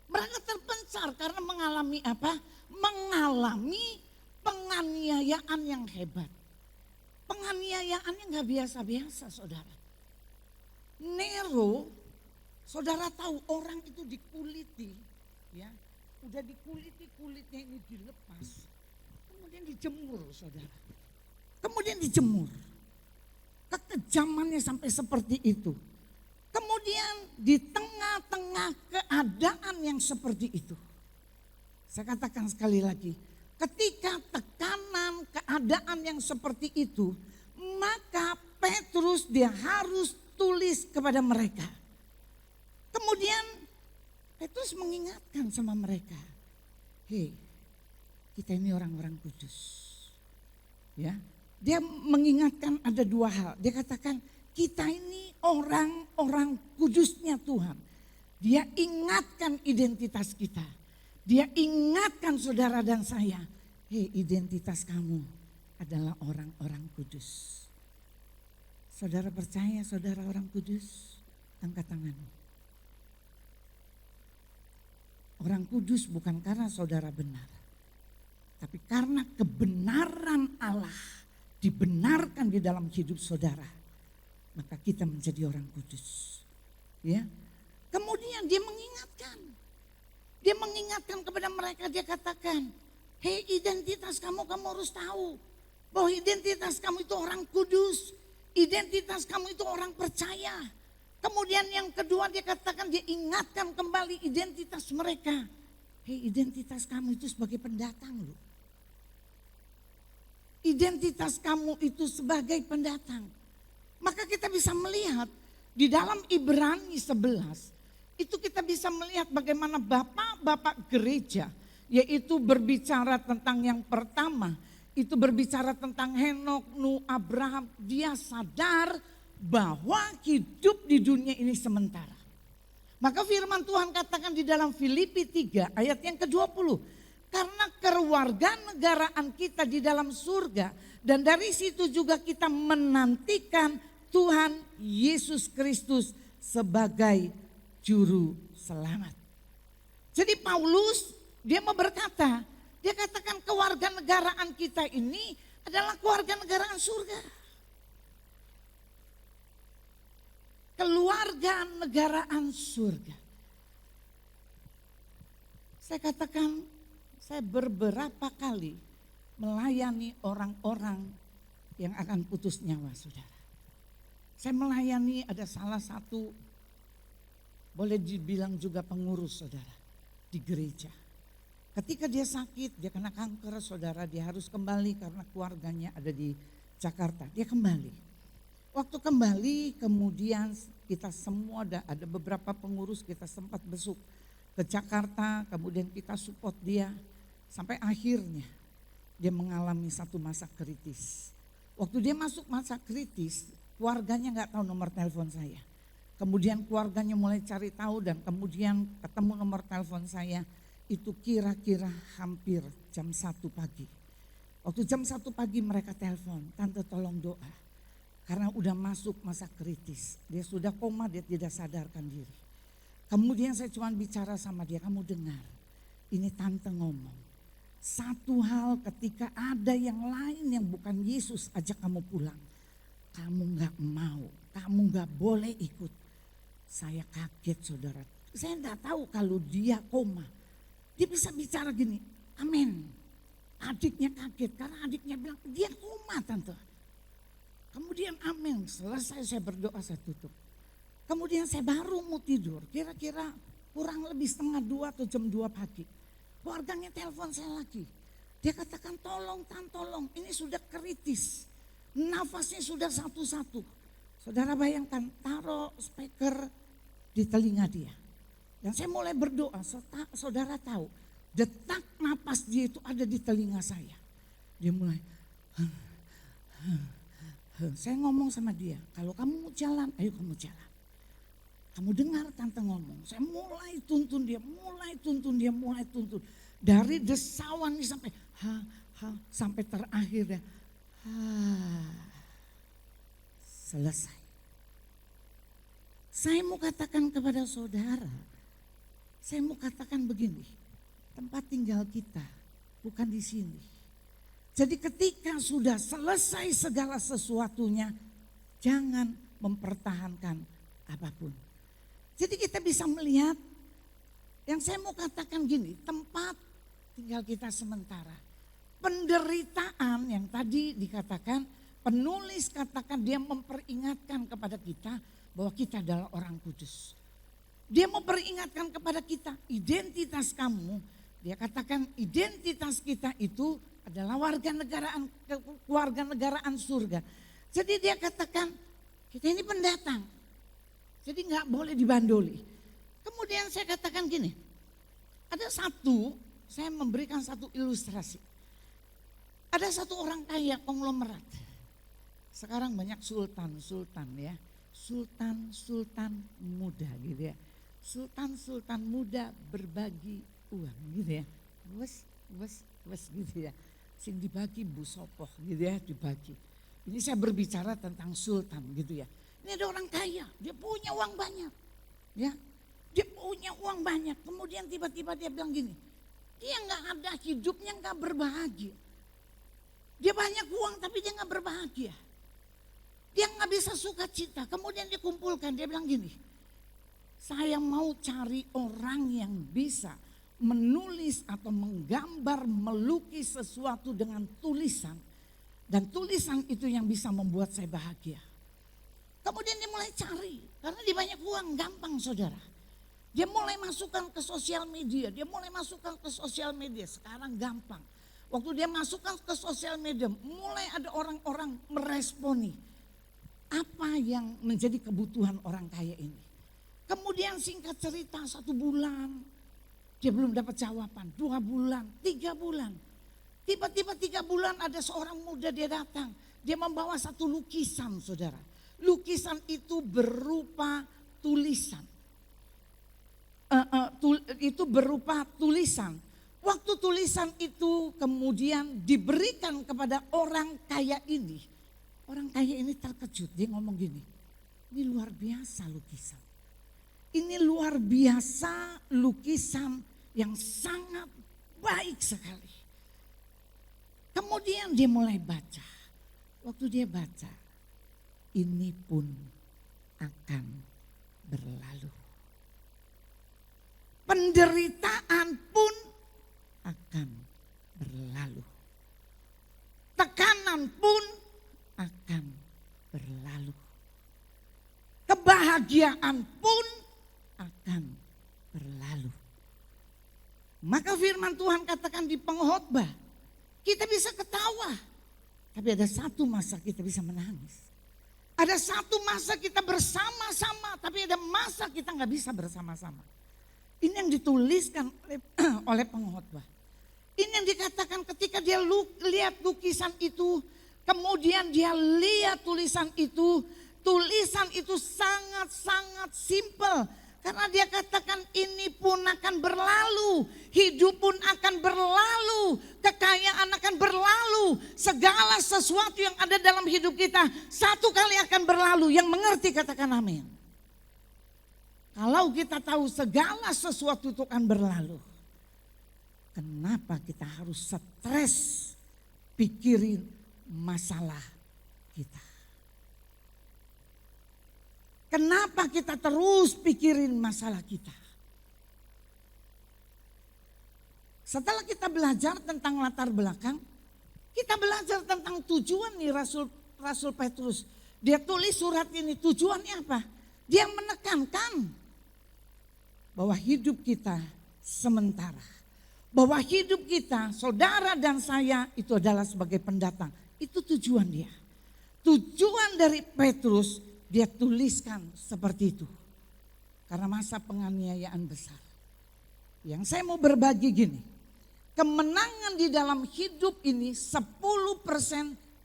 Mereka terpencar karena mengalami apa? Mengalami penganiayaan yang hebat. Penganiayaan yang gak biasa-biasa, saudara. Nero, saudara tahu orang itu dikuliti, ya, udah dikuliti, kulitnya ini dilepas, kemudian dijemur, saudara. Kemudian dijemur. Kekejamannya sampai seperti itu. Kemudian di tengah-tengah keadaan yang seperti itu. Saya katakan sekali lagi, ketika tekanan keadaan yang seperti itu, maka Petrus dia harus tulis kepada mereka. Kemudian Petrus mengingatkan sama mereka, hei, kita ini orang-orang kudus. Ya, dia mengingatkan ada dua hal. Dia katakan kita ini orang-orang kudusnya Tuhan. Dia ingatkan identitas kita. Dia ingatkan saudara dan saya, hei, identitas kamu adalah orang-orang kudus. Saudara percaya saudara orang kudus? Angkat tanganmu. Orang kudus bukan karena saudara benar. Tapi karena kebenaran Allah dibenarkan di dalam hidup saudara. Maka kita menjadi orang kudus. Ya. Kemudian dia mengingatkan. Dia mengingatkan kepada mereka, dia katakan, hei, identitas kamu harus tahu. Bahwa identitas kamu itu orang kudus. Identitas kamu itu orang percaya. Kemudian yang kedua dia katakan, dia ingatkan kembali identitas mereka. Hei, identitas kamu itu sebagai pendatang loh. Identitas kamu itu sebagai pendatang. Maka kita bisa melihat di dalam Ibrani 11, itu kita bisa melihat bagaimana bapak-bapak gereja, yaitu berbicara tentang yang pertama, itu berbicara tentang Henok, Nuh, Abraham. Dia sadar bahwa hidup di dunia ini sementara. Maka firman Tuhan katakan di dalam Filipi 3 ayat yang ke-20. Karena kewarganegaraan kita di dalam surga. Dan dari situ juga kita menantikan Tuhan Yesus Kristus sebagai juru selamat. Jadi Paulus dia mau berkata, dia katakan kewarganegaraan kita ini adalah kewarganegaraan surga. Kewarganegaraan surga. Saya katakan, saya beberapa kali melayani orang-orang yang akan putus nyawa, saudara. Saya melayani ada salah satu, boleh dibilang juga pengurus, saudara, di gereja. Ketika dia sakit, dia kena kanker, saudara, dia harus kembali karena keluarganya ada di Jakarta. Dia kembali. Waktu kembali kemudian kita semua ada beberapa pengurus, kita sempat besuk ke Jakarta, kemudian kita support dia. Sampai akhirnya dia mengalami satu masa kritis. Waktu dia masuk masa kritis, keluarganya gak tahu nomor telepon saya. Kemudian keluarganya mulai cari tahu dan kemudian ketemu nomor telepon saya. Itu kira-kira hampir jam 1 pagi. Waktu jam 1 pagi mereka telepon, tante tolong doa. Karena udah masuk masa kritis. Dia sudah koma, dia tidak sadarkan diri. Kemudian saya cuma bicara sama dia, kamu dengar. Ini tante ngomong. Satu hal ketika ada yang lain yang bukan Yesus ajak kamu pulang. Kamu gak mau, kamu gak boleh ikut. Saya kaget saudara. Saya gak tahu kalau dia koma. Dia bisa bicara gini, amin. Adiknya kaget karena adiknya bilang dia koma tante. Kemudian amin, selesai saya berdoa saya tutup. Kemudian saya baru mau tidur, kira-kira kurang lebih setengah 2 atau jam 2 pagi. Keluarganya telepon saya lagi. Dia katakan tolong tan tolong, ini sudah kritis. Nafasnya sudah satu-satu. Saudara bayangkan taruh speaker di telinga dia. Dan saya mulai berdoa, saudara tahu detak napas dia itu ada di telinga saya. Dia mulai, saya ngomong sama dia, kalau kamu mau jalan, ayo kamu jalan. Kamu dengar tante ngomong, saya mulai tuntun dia, mulai tuntun. Dari desawan ini sampai sampai terakhir ya, selesai. Saya mau katakan kepada saudara, saya mau katakan begini, tempat tinggal kita bukan di sini. Jadi ketika sudah selesai segala sesuatunya, jangan mempertahankan apapun. Jadi kita bisa melihat, yang saya mau katakan gini, tempat tinggal kita sementara. Penderitaan yang tadi dikatakan, penulis katakan dia memperingatkan kepada kita bahwa kita adalah orang kudus. Dia mau peringatkan kepada kita identitas kamu. Dia katakan identitas kita itu adalah warga negaraan surga. Jadi dia katakan kita ini pendatang. Jadi nggak boleh dibandoli. Kemudian saya katakan gini. Saya memberikan satu ilustrasi. Ada satu orang kaya konglomerat. Sekarang banyak sultan ya. Sultan muda gitu ya. Sultan muda berbagi uang gitu ya. Wes gitu ya. Sing dibagi Bu Sopoh gitu ya, dibagi. Ini saya berbicara tentang sultan gitu ya. Ini ada orang kaya, dia punya uang banyak. Ya. Dia punya uang banyak. Kemudian tiba-tiba dia bilang gini. Dia nggak ada hidupnya nggak berbahagia. Dia banyak uang tapi dia nggak berbahagia. Dia nggak bisa sukacita. Kemudian dia kumpulkan, dia bilang gini. Saya mau cari orang yang bisa menulis atau menggambar, melukis sesuatu dengan tulisan. Dan tulisan itu yang bisa membuat saya bahagia. Kemudian dia mulai cari, karena dia banyak uang, gampang saudara. Dia mulai masukkan ke sosial media, sekarang gampang. Waktu dia masukkan ke sosial media, mulai ada orang-orang meresponi. Apa yang menjadi kebutuhan orang kaya ini. Kemudian singkat cerita 1 bulan, dia belum dapat jawaban, 2 bulan, 3 bulan. Tiba-tiba 3 bulan ada seorang muda dia datang. Dia membawa satu lukisan saudara. Lukisan itu berupa tulisan. Itu berupa tulisan. Waktu tulisan itu kemudian diberikan kepada orang kaya ini. Orang kaya ini terkejut, dia ngomong gini. Ini luar biasa lukisan. Ini luar biasa lukisan yang sangat baik sekali. Kemudian dia mulai baca. Waktu dia baca, ini pun akan berlalu. Penderitaan pun akan berlalu. Tekanan pun akan berlalu. Kebahagiaan pun akan berlalu. Maka firman Tuhan katakan di pengkhotbah, kita bisa ketawa, tapi ada satu masa kita bisa menangis. Ada satu masa kita bersama-sama, tapi ada masa kita nggak bisa bersama-sama. Ini yang dituliskan oleh pengkhotbah. Ini yang dikatakan ketika dia lihat lukisan itu, kemudian dia lihat tulisan itu, tulisan itu sangat-sangat simpel. Karena dia katakan ini pun akan berlalu, hidup pun akan berlalu, kekayaan akan berlalu. Segala sesuatu yang ada dalam hidup kita satu kali akan berlalu. Yang mengerti katakan amin. Kalau kita tahu segala sesuatu itu akan berlalu, kenapa kita harus stres pikirin masalah kita? Kenapa kita terus pikirin masalah kita? Setelah kita belajar tentang latar belakang, kita belajar tentang tujuan nih Rasul Petrus. Dia tulis surat ini, tujuannya apa? Dia menekankan bahwa hidup kita sementara. Bahwa hidup kita, saudara dan saya itu adalah sebagai pendatang. Itu tujuan dia. Tujuan dari Petrus dia tuliskan seperti itu. Karena masa penganiayaan besar. Yang saya mau berbagi gini. Kemenangan di dalam hidup ini 10%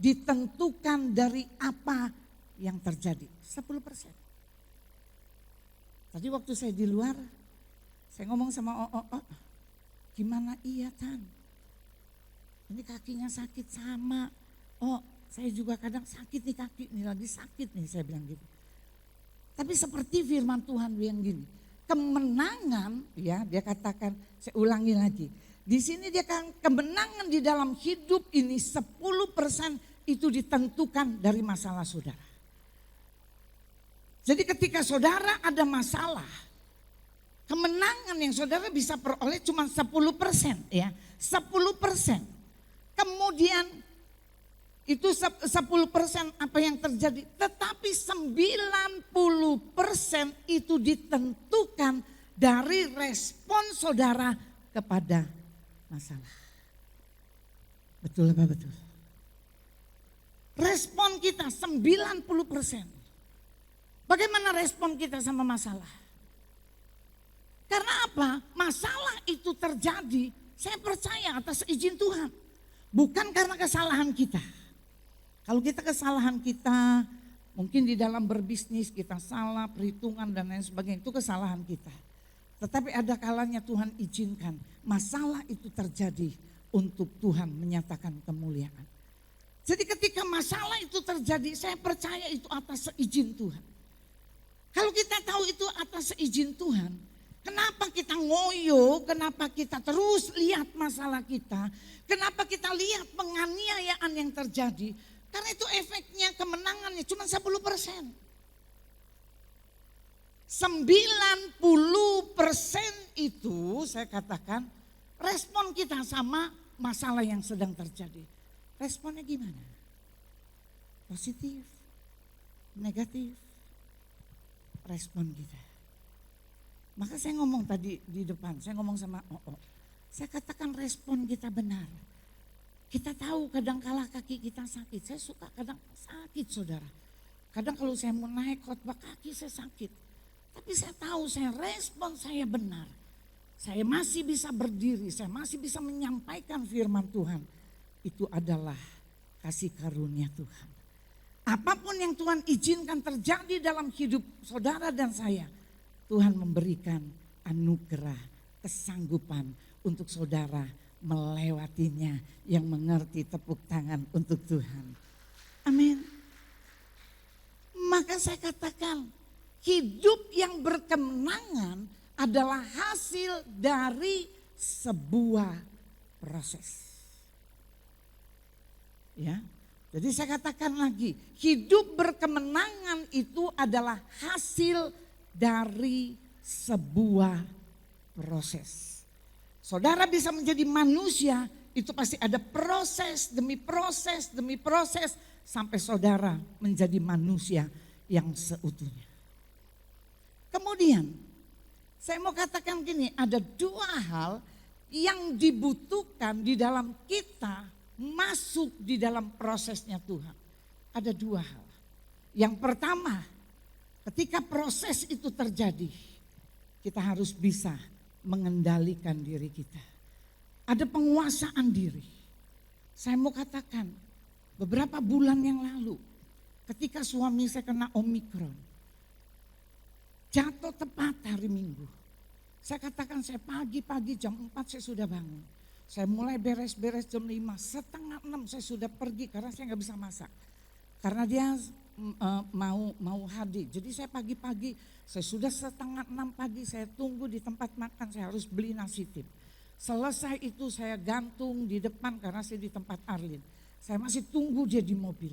ditentukan dari apa yang terjadi. 10%. Tadi waktu saya di luar, saya ngomong sama gimana iya Tan? Ini kakinya sakit sama. Saya juga kadang sakit nih kaki, nih lagi sakit nih saya bilang gitu. Tapi seperti firman Tuhan yang gini, kemenangan ya dia katakan, saya ulangi lagi. Di sini dia kan kemenangan di dalam hidup ini 10% itu ditentukan dari masalah saudara. Jadi ketika saudara ada masalah, kemenangan yang saudara bisa peroleh cuma 10% ya, 10%. Kemudian itu 10% apa yang terjadi. Tetapi 90% itu ditentukan dari respon saudara kepada masalah. Betul apa betul? Respon kita 90%. Bagaimana respon kita sama masalah? Karena apa? Masalah itu terjadi, saya percaya atas izin Tuhan. Bukan karena kesalahan kita. Kalau kita kesalahan kita, mungkin di dalam berbisnis kita salah, perhitungan dan lain sebagainya, itu kesalahan kita. Tetapi ada kalanya Tuhan izinkan masalah itu terjadi untuk Tuhan menyatakan kemuliaan. Jadi ketika masalah itu terjadi, saya percaya itu atas izin Tuhan. Kalau kita tahu itu atas izin Tuhan, kenapa kita ngoyo, kenapa kita terus lihat masalah kita, kenapa kita lihat penganiayaan yang terjadi, karena itu efeknya kemenangannya cuma 10%. 90% itu saya katakan respon kita sama masalah yang sedang terjadi. Responnya gimana? Positif, negatif, respon kita. Maka saya ngomong tadi di depan, saya ngomong sama saya katakan respon kita benar. Kita tahu kadang kala kaki kita sakit, saya suka kadang sakit saudara. Kadang kalau saya mau naik khotbah kaki saya sakit. Tapi saya tahu saya respon saya benar. Saya masih bisa berdiri, saya masih bisa menyampaikan firman Tuhan. Itu adalah kasih karunia Tuhan. Apapun yang Tuhan izinkan terjadi dalam hidup saudara dan saya, Tuhan memberikan anugerah, kesanggupan untuk saudara melewatinya. Yang mengerti tepuk tangan untuk Tuhan. Amin. Maka saya katakan hidup yang berkemenangan adalah hasil dari sebuah proses. Ya. Jadi saya katakan lagi, hidup berkemenangan itu adalah hasil dari sebuah proses. Saudara bisa menjadi manusia, itu pasti ada proses demi proses demi proses sampai saudara menjadi manusia yang seutuhnya. Kemudian saya mau katakan gini, ada dua hal yang dibutuhkan di dalam kita masuk di dalam prosesnya Tuhan. Ada dua hal. Yang pertama, ketika proses itu terjadi, kita harus bisa mengendalikan diri kita. Ada penguasaan diri. Saya mau katakan beberapa bulan yang lalu ketika suami saya kena Omikron. Jatuh tepat hari Minggu. Saya katakan saya pagi-pagi jam 4 saya sudah bangun. Saya mulai beres-beres jam 5, setengah 6 saya sudah pergi karena saya nggak bisa masak. Karena dia mau hadir. Jadi saya pagi-pagi, saya sudah setengah 6 pagi saya tunggu di tempat makan, saya harus beli nasi tim. Selesai itu saya gantung di depan karena saya di tempat Arlin. Saya masih tunggu dia di mobil.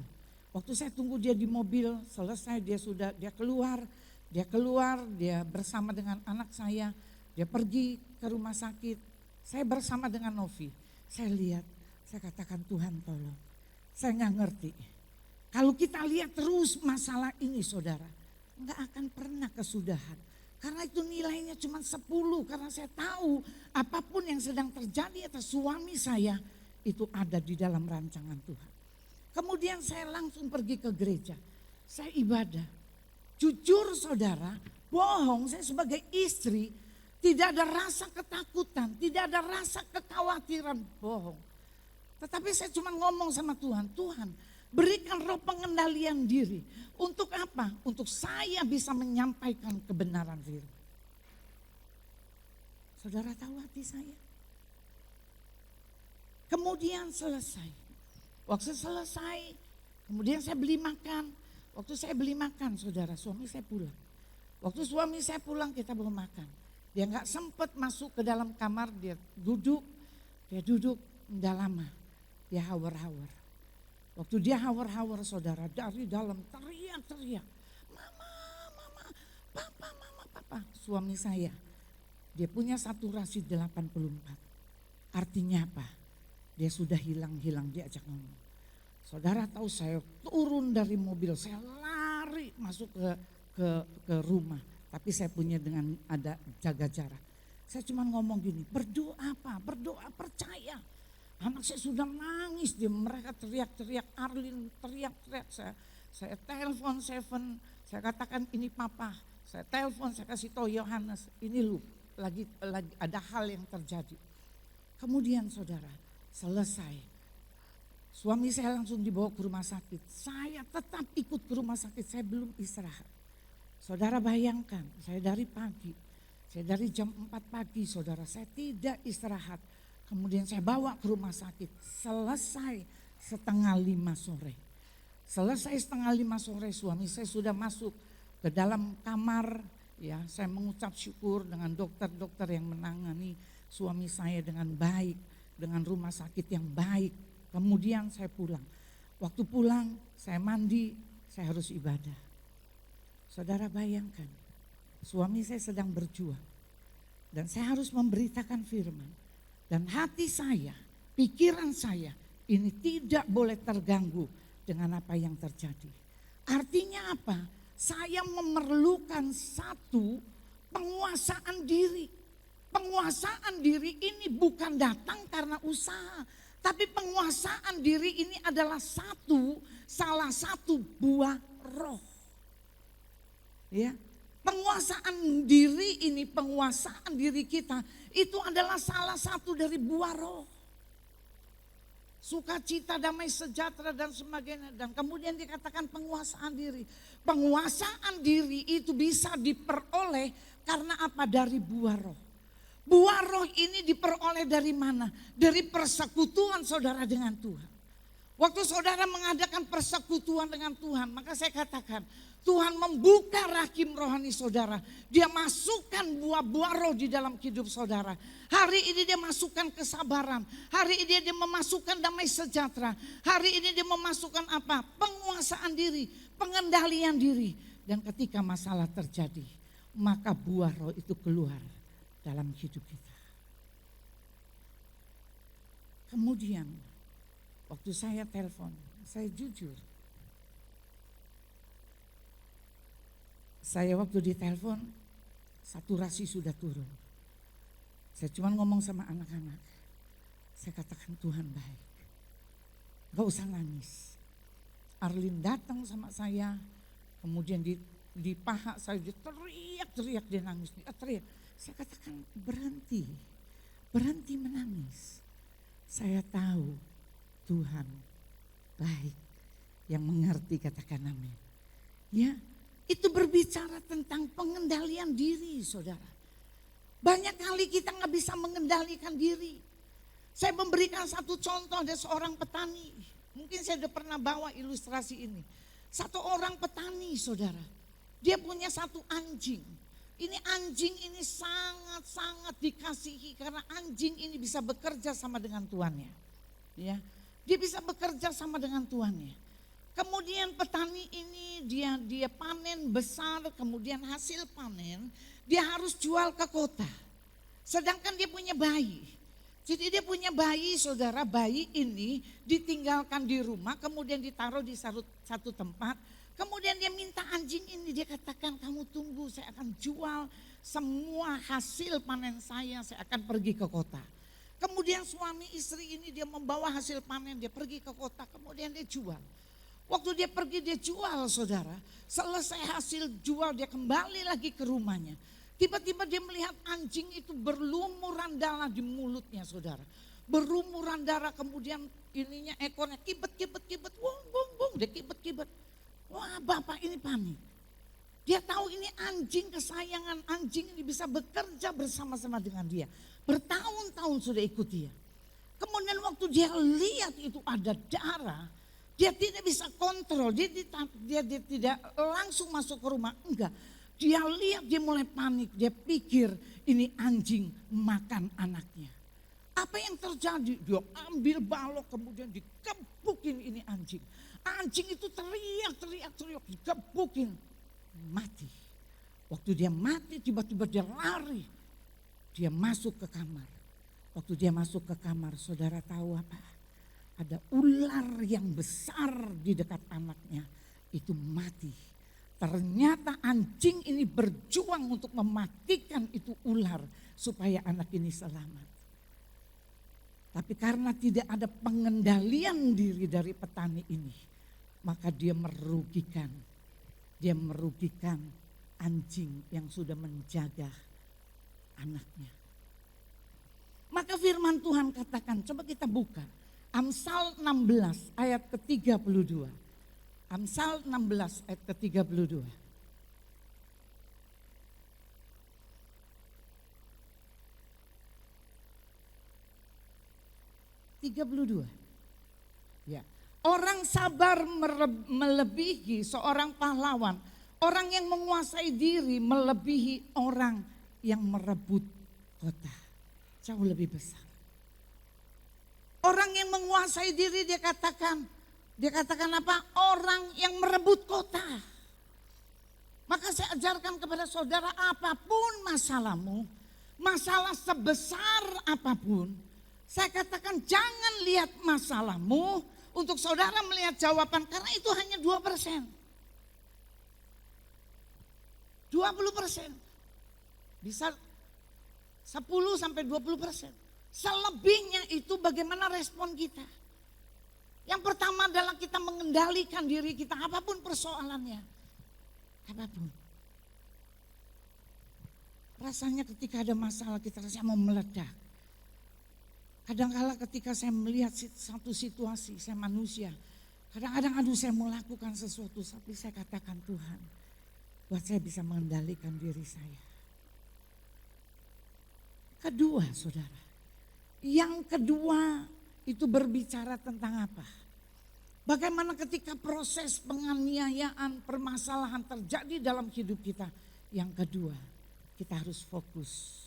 Waktu saya tunggu dia di mobil, selesai dia keluar, dia bersama dengan anak saya, dia pergi ke rumah sakit. Saya bersama dengan Novi, saya lihat, saya katakan Tuhan tolong. Saya nggak ngerti. Kalau kita lihat terus masalah ini saudara, nggak akan pernah kesudahan. Karena itu nilainya cuma 10, karena saya tahu apapun yang sedang terjadi atas suami saya, itu ada di dalam rancangan Tuhan. Kemudian saya langsung pergi ke gereja, saya ibadah. Jujur saudara, bohong, saya sebagai istri tidak ada rasa ketakutan, tidak ada rasa kekhawatiran, bohong. Tetapi saya cuma ngomong sama Tuhan, Tuhan berikan roh pengendalian diri. Untuk apa? Untuk saya bisa menyampaikan kebenaran firman. Saudara tahu hati saya? Kemudian selesai. Waktu selesai, kemudian saya beli makan. Waktu saya beli makan, saudara, suami saya pulang. Waktu suami saya pulang, kita belum makan. Dia nggak sempat masuk ke dalam kamar, dia duduk nggak lama. Dia hawar-hawar. Waktu dia hawar-hawar, saudara, dari dalam teriak-teriak. Mama, papa. Suami saya, dia punya saturasi 84. Artinya apa? Dia sudah hilang diajak ngomong. Saudara tahu saya turun dari mobil, saya lari masuk ke rumah. Tapi saya punya dengan ada jaga jarak. Saya cuma ngomong gini, berdoa apa? Berdoa percaya. Anak saya sudah nangis, mereka teriak-teriak, Arlin teriak-teriak. Saya telepon Seven, saya katakan ini papa. Saya telepon, saya kasih tahu Yohanes, ini lu lagi ada hal yang terjadi. Kemudian saudara, selesai. Suami saya langsung dibawa ke rumah sakit. Saya tetap ikut ke rumah sakit, saya belum istirahat. Saudara bayangkan, saya dari pagi, saya dari jam 4 pagi saudara, saya tidak istirahat. Kemudian saya bawa ke rumah sakit, selesai setengah 5 sore. Selesai setengah 5 sore suami saya sudah masuk ke dalam kamar. Ya, saya mengucap syukur dengan dokter-dokter yang menangani suami saya dengan baik, dengan rumah sakit yang baik. Kemudian saya pulang. Waktu pulang saya mandi, saya harus ibadah. Saudara bayangkan, suami saya sedang berjuang. Dan saya harus memberitakan firman. Dan hati saya, pikiran saya, ini tidak boleh terganggu dengan apa yang terjadi. Artinya apa? Saya memerlukan satu penguasaan diri. Penguasaan diri ini bukan datang karena usaha. Tapi penguasaan diri ini adalah salah satu buah roh. Ya, penguasaan diri ini, penguasaan diri kita itu adalah salah satu dari buah roh. Sukacita, damai sejahtera dan sebagainya. Dan kemudian dikatakan penguasaan diri. Penguasaan diri itu bisa diperoleh karena apa? Dari buah roh. Buah roh ini diperoleh dari mana? Dari persekutuan saudara dengan Tuhan. Waktu saudara mengadakan persekutuan dengan Tuhan, maka saya katakan Tuhan membuka rahim rohani saudara. Dia masukkan buah-buah roh di dalam hidup saudara. Hari ini dia masukkan kesabaran. Hari ini dia memasukkan damai sejahtera. Hari ini dia memasukkan apa? Penguasaan diri, pengendalian diri. Dan ketika masalah terjadi, maka buah roh itu keluar dalam hidup kita. Kemudian waktu saya telepon, saya jujur. Saya waktu ditelepon, saturasi sudah turun. Saya cuma ngomong sama anak-anak. Saya katakan Tuhan baik. Gak usah nangis. Arlin datang sama saya, kemudian di paha saya dia teriak-teriak, dia nangis. Dia teriak. Saya katakan berhenti menangis. Saya tahu Tuhan baik. Yang mengerti katakan amin. Ya, itu berbicara tentang pengendalian diri, saudara. Banyak kali kita nggak bisa mengendalikan diri. Saya memberikan satu contoh, ada seorang petani. Mungkin saya sudah pernah bawa ilustrasi ini. Satu orang petani, saudara. Dia punya satu anjing. Ini anjing ini sangat-sangat dikasihi karena anjing ini bisa bekerja sama dengan tuannya. Ya, dia bisa bekerja sama dengan tuannya. Kemudian petani ini dia panen besar, kemudian hasil panen dia harus jual ke kota. Sedangkan dia punya bayi. Jadi dia punya bayi, saudara, bayi ini ditinggalkan di rumah, kemudian ditaruh di satu tempat. Kemudian dia minta anjing ini, dia katakan kamu tunggu, saya akan jual semua hasil panen saya akan pergi ke kota. Kemudian suami istri ini dia membawa hasil panen, dia pergi ke kota, kemudian dia jual. Waktu dia pergi dia jual, saudara, selesai hasil jual dia kembali lagi ke rumahnya. Tiba-tiba dia melihat anjing itu berlumuran darah di mulutnya, saudara. Berlumuran darah, kemudian ininya ekornya kibet, wong, dia kibet. Wah, bapak ini panik. Dia tahu ini anjing kesayangan, anjing ini bisa bekerja bersama-sama dengan dia. Bertahun-tahun sudah ikut dia. Kemudian waktu dia lihat itu ada darah, dia tidak bisa kontrol, dia tidak langsung masuk ke rumah, enggak. Dia lihat, dia mulai panik, dia pikir ini anjing makan anaknya. Apa yang terjadi? Dia ambil balok kemudian dikepukin ini anjing. Anjing itu teriak, dikepukin, mati. Waktu dia mati tiba-tiba dia lari, dia masuk ke kamar. Waktu dia masuk ke kamar, saudara tahu apa? Ada ular yang besar di dekat anaknya, itu mati. Ternyata anjing ini berjuang untuk mematikan itu ular supaya anak ini selamat. Tapi karena tidak ada pengendalian diri dari petani ini, maka dia merugikan anjing yang sudah menjaga anaknya. Maka firman Tuhan katakan, coba kita buka Amsal 16 ayat ke-32. Amsal 16 ayat ke-32. 32. Ya. Orang sabar melebihi seorang pahlawan. Orang yang menguasai diri melebihi orang yang merebut kota. Jauh lebih besar. Orang yang menguasai diri dia katakan apa? Orang yang merebut kota. Maka saya ajarkan kepada saudara, apapun masalahmu, masalah sebesar apapun, saya katakan jangan lihat masalahmu untuk saudara melihat jawaban, karena itu hanya 2%. 20%. Bisa 10-20%. Selebihnya itu bagaimana respon kita. Yang pertama adalah kita mengendalikan diri kita, apapun persoalannya. Apapun. Rasanya ketika ada masalah kita rasanya mau meledak. Kadang-kala ketika saya melihat satu situasi, saya manusia. Kadang-kadang saya mau lakukan sesuatu, tapi saya katakan Tuhan, buat saya bisa mengendalikan diri saya. Kedua, saudara. Yang kedua itu berbicara tentang apa? Bagaimana ketika proses penganiayaan, permasalahan terjadi dalam hidup kita. Yang kedua, kita harus fokus.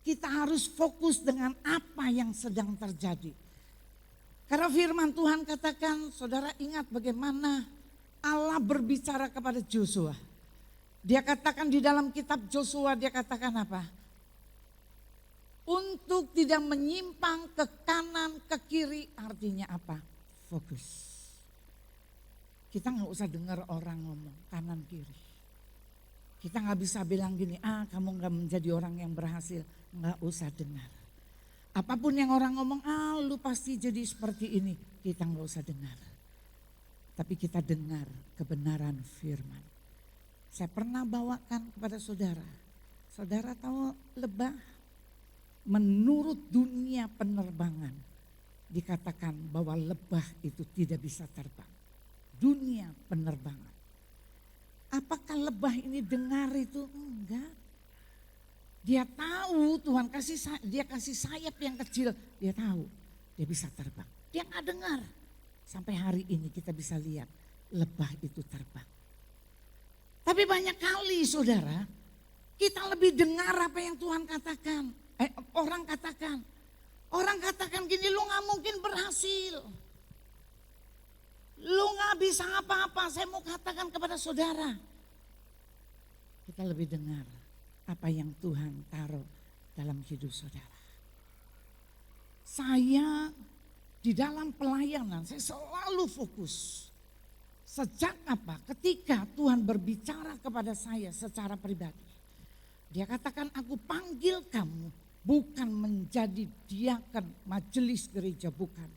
Kita harus fokus dengan apa yang sedang terjadi. Karena firman Tuhan katakan, saudara ingat bagaimana Allah berbicara kepada Joshua. Dia katakan di dalam kitab Joshua, dia katakan apa? Untuk tidak menyimpang ke kanan, ke kiri, artinya apa? Fokus. Kita gak usah dengar orang ngomong kanan kiri. Kita gak bisa bilang gini, kamu gak menjadi orang yang berhasil. Gak usah dengar. Apapun yang orang ngomong, lu pasti jadi seperti ini. Kita gak usah dengar. Tapi kita dengar kebenaran firman. Saya pernah bawakan kepada saudara. Saudara tahu lebah? Menurut dunia penerbangan dikatakan bahwa lebah itu tidak bisa terbang. dunia penerbangan. Apakah lebah ini dengar itu? Enggak. Dia tahu Tuhan dia kasih sayap yang kecil. Dia tahu dia bisa terbang. Dia nggak dengar. Sampai hari ini kita bisa lihat lebah itu terbang. Tapi banyak kali saudara, kita lebih dengar apa yang Tuhan katakan. Orang katakan. Orang katakan gini, lu gak mungkin berhasil. Lu gak bisa apa-apa. Saya mau katakan kepada saudara. Kita lebih dengar apa yang Tuhan taruh dalam hidup saudara. Saya di dalam pelayanan, saya selalu fokus. Sejak apa? Ketika Tuhan berbicara kepada saya secara pribadi. Dia katakan, aku panggil kamu bukan menjadi diaken majelis gereja, bukan.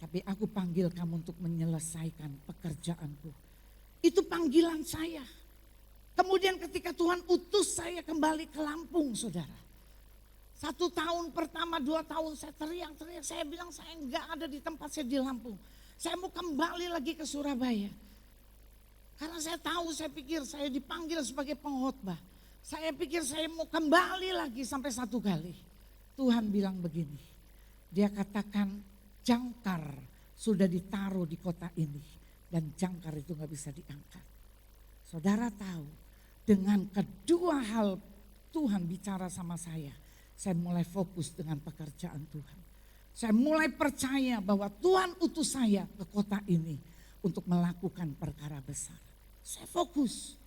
Tapi aku panggil kamu untuk menyelesaikan pekerjaanku. Itu panggilan saya. Kemudian ketika Tuhan utus saya kembali ke Lampung, saudara. 1 tahun pertama, 2 tahun saya teriak-teriak. Saya bilang saya enggak ada di tempat saya di Lampung. Saya mau kembali lagi ke Surabaya. Karena saya tahu, saya pikir saya dipanggil sebagai pengkhotbah. Saya pikir saya mau kembali lagi sampai 1 kali. Tuhan bilang begini, dia katakan jangkar sudah ditaruh di kota ini. Dan jangkar itu gak bisa diangkat. Saudara tahu, dengan kedua hal Tuhan bicara sama saya mulai fokus dengan pekerjaan Tuhan. Saya mulai percaya bahwa Tuhan utus saya ke kota ini untuk melakukan perkara besar. Saya fokus.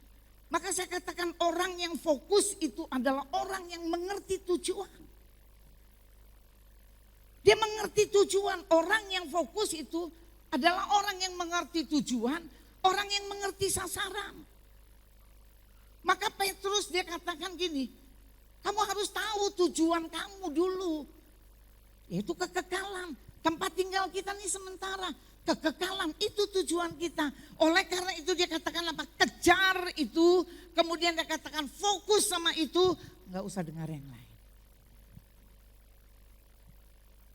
Maka saya katakan orang yang fokus itu adalah orang yang mengerti tujuan. Dia mengerti tujuan. Orang yang fokus itu adalah orang yang mengerti tujuan, orang yang mengerti sasaran. Maka Petrus dia katakan gini, kamu harus tahu tujuan kamu dulu. Yaitu kekekalan. Tempat tinggal kita ini sementara. Kekekalan itu tujuan kita. Oleh karena itu dia katakan apa? Kejar itu. Kemudian dia katakan fokus sama itu. Gak usah dengar yang lain.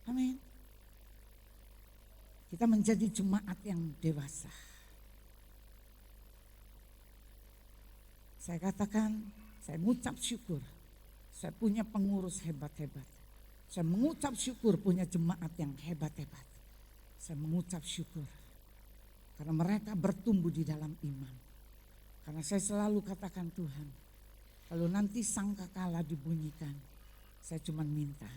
Amin. Kita menjadi jemaat yang dewasa. Saya katakan, saya mengucap syukur. Saya punya pengurus hebat-hebat. Saya mengucap syukur punya jemaat yang hebat-hebat. Saya mengucap syukur. Karena mereka bertumbuh di dalam iman. Karena saya selalu katakan Tuhan, kalau nanti sangkakala dibunyikan, saya cuma minta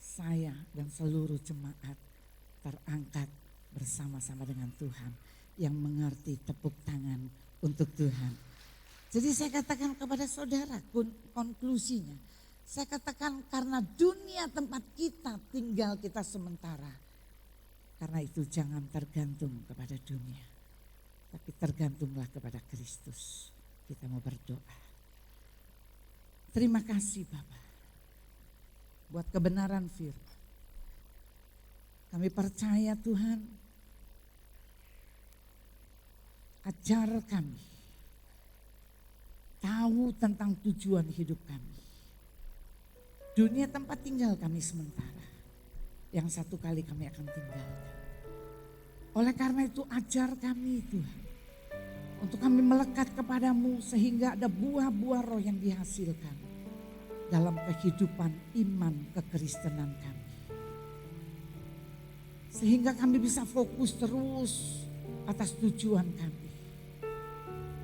saya dan seluruh jemaat terangkat bersama-sama dengan Tuhan. Yang mengerti tepuk tangan untuk Tuhan. Jadi saya katakan kepada saudara, konklusinya. Saya katakan karena dunia tempat kita tinggal kita sementara. Karena itu jangan tergantung kepada dunia. Tapi tergantunglah kepada Kristus. Kita mau berdoa. Terima kasih Bapak. Buat kebenaran firman. Kami percaya Tuhan. Ajar kami. Tahu tentang tujuan hidup kami. Dunia tempat tinggal kami sementara. Yang 1 kali kami akan tinggalkan. Oleh karena itu ajar kami Tuhan. Untuk kami melekat kepadamu sehingga ada buah-buah roh yang dihasilkan. Dalam kehidupan iman kekristenan kami. Sehingga kami bisa fokus terus atas tujuan kami.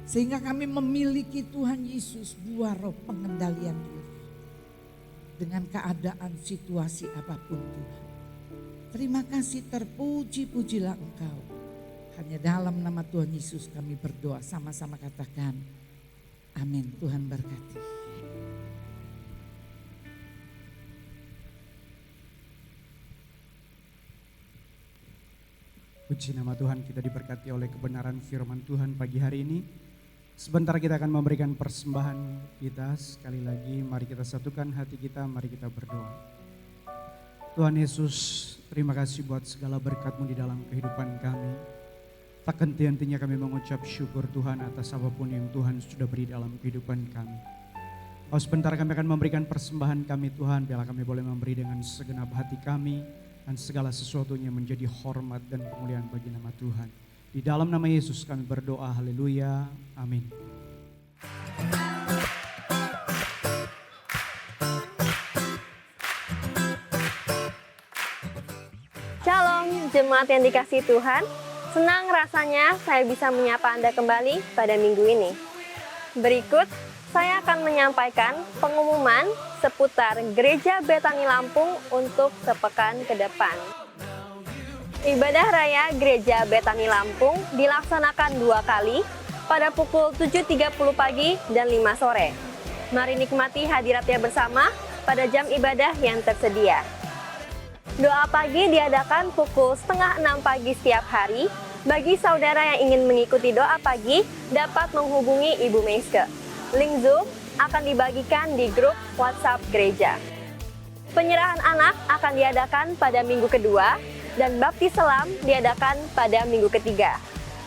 Sehingga kami memiliki Tuhan Yesus buah roh pengendalian diri. Dengan keadaan situasi apapun Tuhan. Terima kasih terpuji-pujilah Engkau. Hanya dalam nama Tuhan Yesus kami berdoa. Sama-sama katakan amin. Tuhan berkati. Puji nama Tuhan, kita diberkati oleh kebenaran firman Tuhan pagi hari ini. Sebentar kita akan memberikan persembahan kita. Sekali lagi mari kita satukan hati kita, mari kita berdoa. Tuhan Yesus, terima kasih buat segala berkat-Mu di dalam kehidupan kami. Tak henti-hentinya kami mengucap syukur Tuhan atas apapun yang Tuhan sudah beri dalam kehidupan kami. Sebentar kami akan memberikan persembahan kami Tuhan, biarlah kami boleh memberi dengan segenap hati kami. Dan segala sesuatunya menjadi hormat dan kemuliaan bagi nama Tuhan. Di dalam nama Yesus kami berdoa, haleluya, amin. Shalom, jemaat yang dikasihi Tuhan. Senang rasanya saya bisa menyapa Anda kembali pada minggu ini. Berikut, saya akan menyampaikan pengumuman seputar Gereja Betani Lampung untuk sepekan ke depan. Ibadah Raya Gereja Betani Lampung dilaksanakan 2 kali pada pukul 7.30 pagi dan 5 sore. Mari nikmati hadiratnya bersama pada jam ibadah yang tersedia. Doa pagi diadakan pukul 5:30 pagi setiap hari. Bagi saudara yang ingin mengikuti doa pagi, dapat menghubungi Ibu Meiske. Link Zoom akan dibagikan di grup WhatsApp gereja. Penyerahan anak akan diadakan pada minggu kedua dan baptis selam diadakan pada minggu ketiga.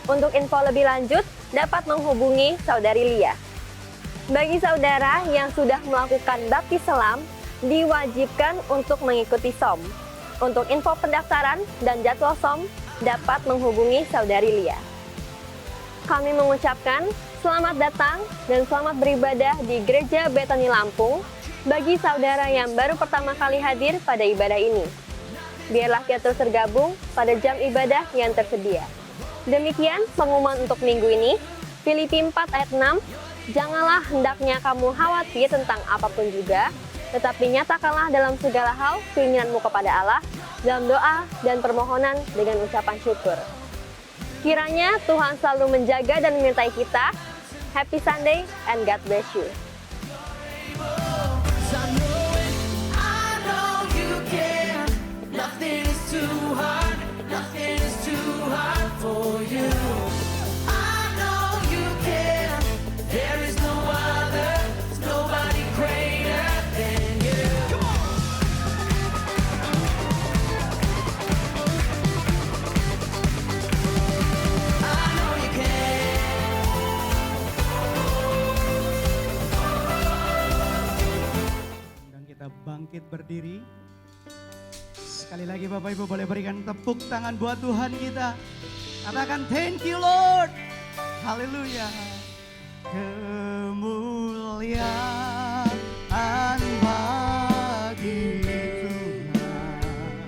Untuk info lebih lanjut, dapat menghubungi Saudari Lia. Bagi saudara yang sudah melakukan baptis selam, diwajibkan untuk mengikuti SOM. Untuk info pendaftaran dan jadwal SOM, dapat menghubungi Saudari Lia. Kami mengucapkan selamat datang dan selamat beribadah di Gereja Betani Lampung bagi saudara yang baru pertama kali hadir pada ibadah ini. Biarlah kita terus tergabung pada jam ibadah yang tersedia. Demikian pengumuman untuk minggu ini. Filipi 4 ayat 6, janganlah hendaknya kamu khawatir tentang apapun juga, tetapi nyatakanlah dalam segala hal keinginanmu kepada Allah, dalam doa dan permohonan dengan ucapan syukur. Kiranya Tuhan selalu menjaga dan menyertai kita. Happy Sunday and God bless you. Kita bangkit berdiri. Sekali lagi Bapak Ibu boleh berikan tepuk tangan buat Tuhan kita. Katakan thank you Lord. Haleluya. Kemuliaan bagi Tuhan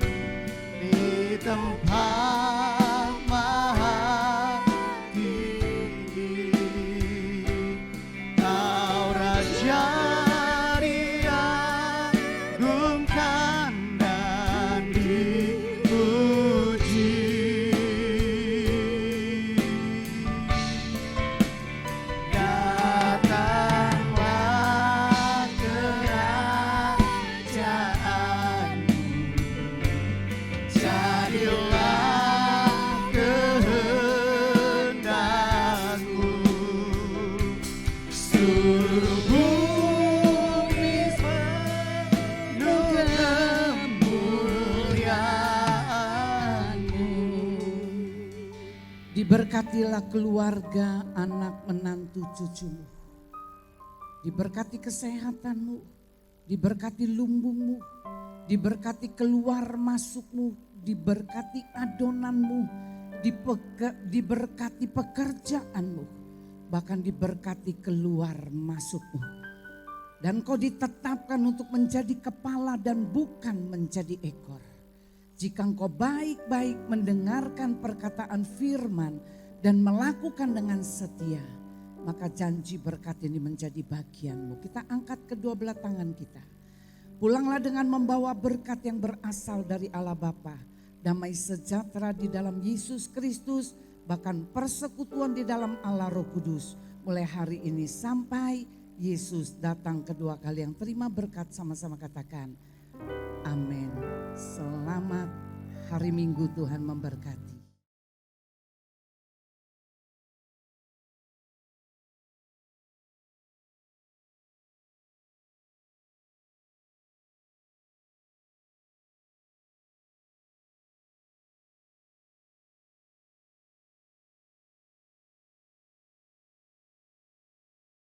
di tempat maha tinggi. Kau Raja Diberkatilah keluarga, anak, menantu, cucumu. Diberkati kesehatanmu, diberkati lumbungmu, diberkati keluar masukmu, diberkati adonanmu, diberkati pekerjaanmu, bahkan diberkati keluar masukmu. Dan kau ditetapkan untuk menjadi kepala dan bukan menjadi ekor. Jika engkau baik-baik mendengarkan perkataan firman dan melakukan dengan setia, maka janji berkat ini menjadi bagianmu. Kita angkat kedua belah tangan kita. Pulanglah dengan membawa berkat yang berasal dari Allah Bapa, damai sejahtera di dalam Yesus Kristus, bahkan persekutuan di dalam Allah Roh Kudus. Mulai hari ini sampai Yesus datang kedua kali. Yang terima berkat sama-sama katakan amin. Selamat hari Minggu, Tuhan memberkati.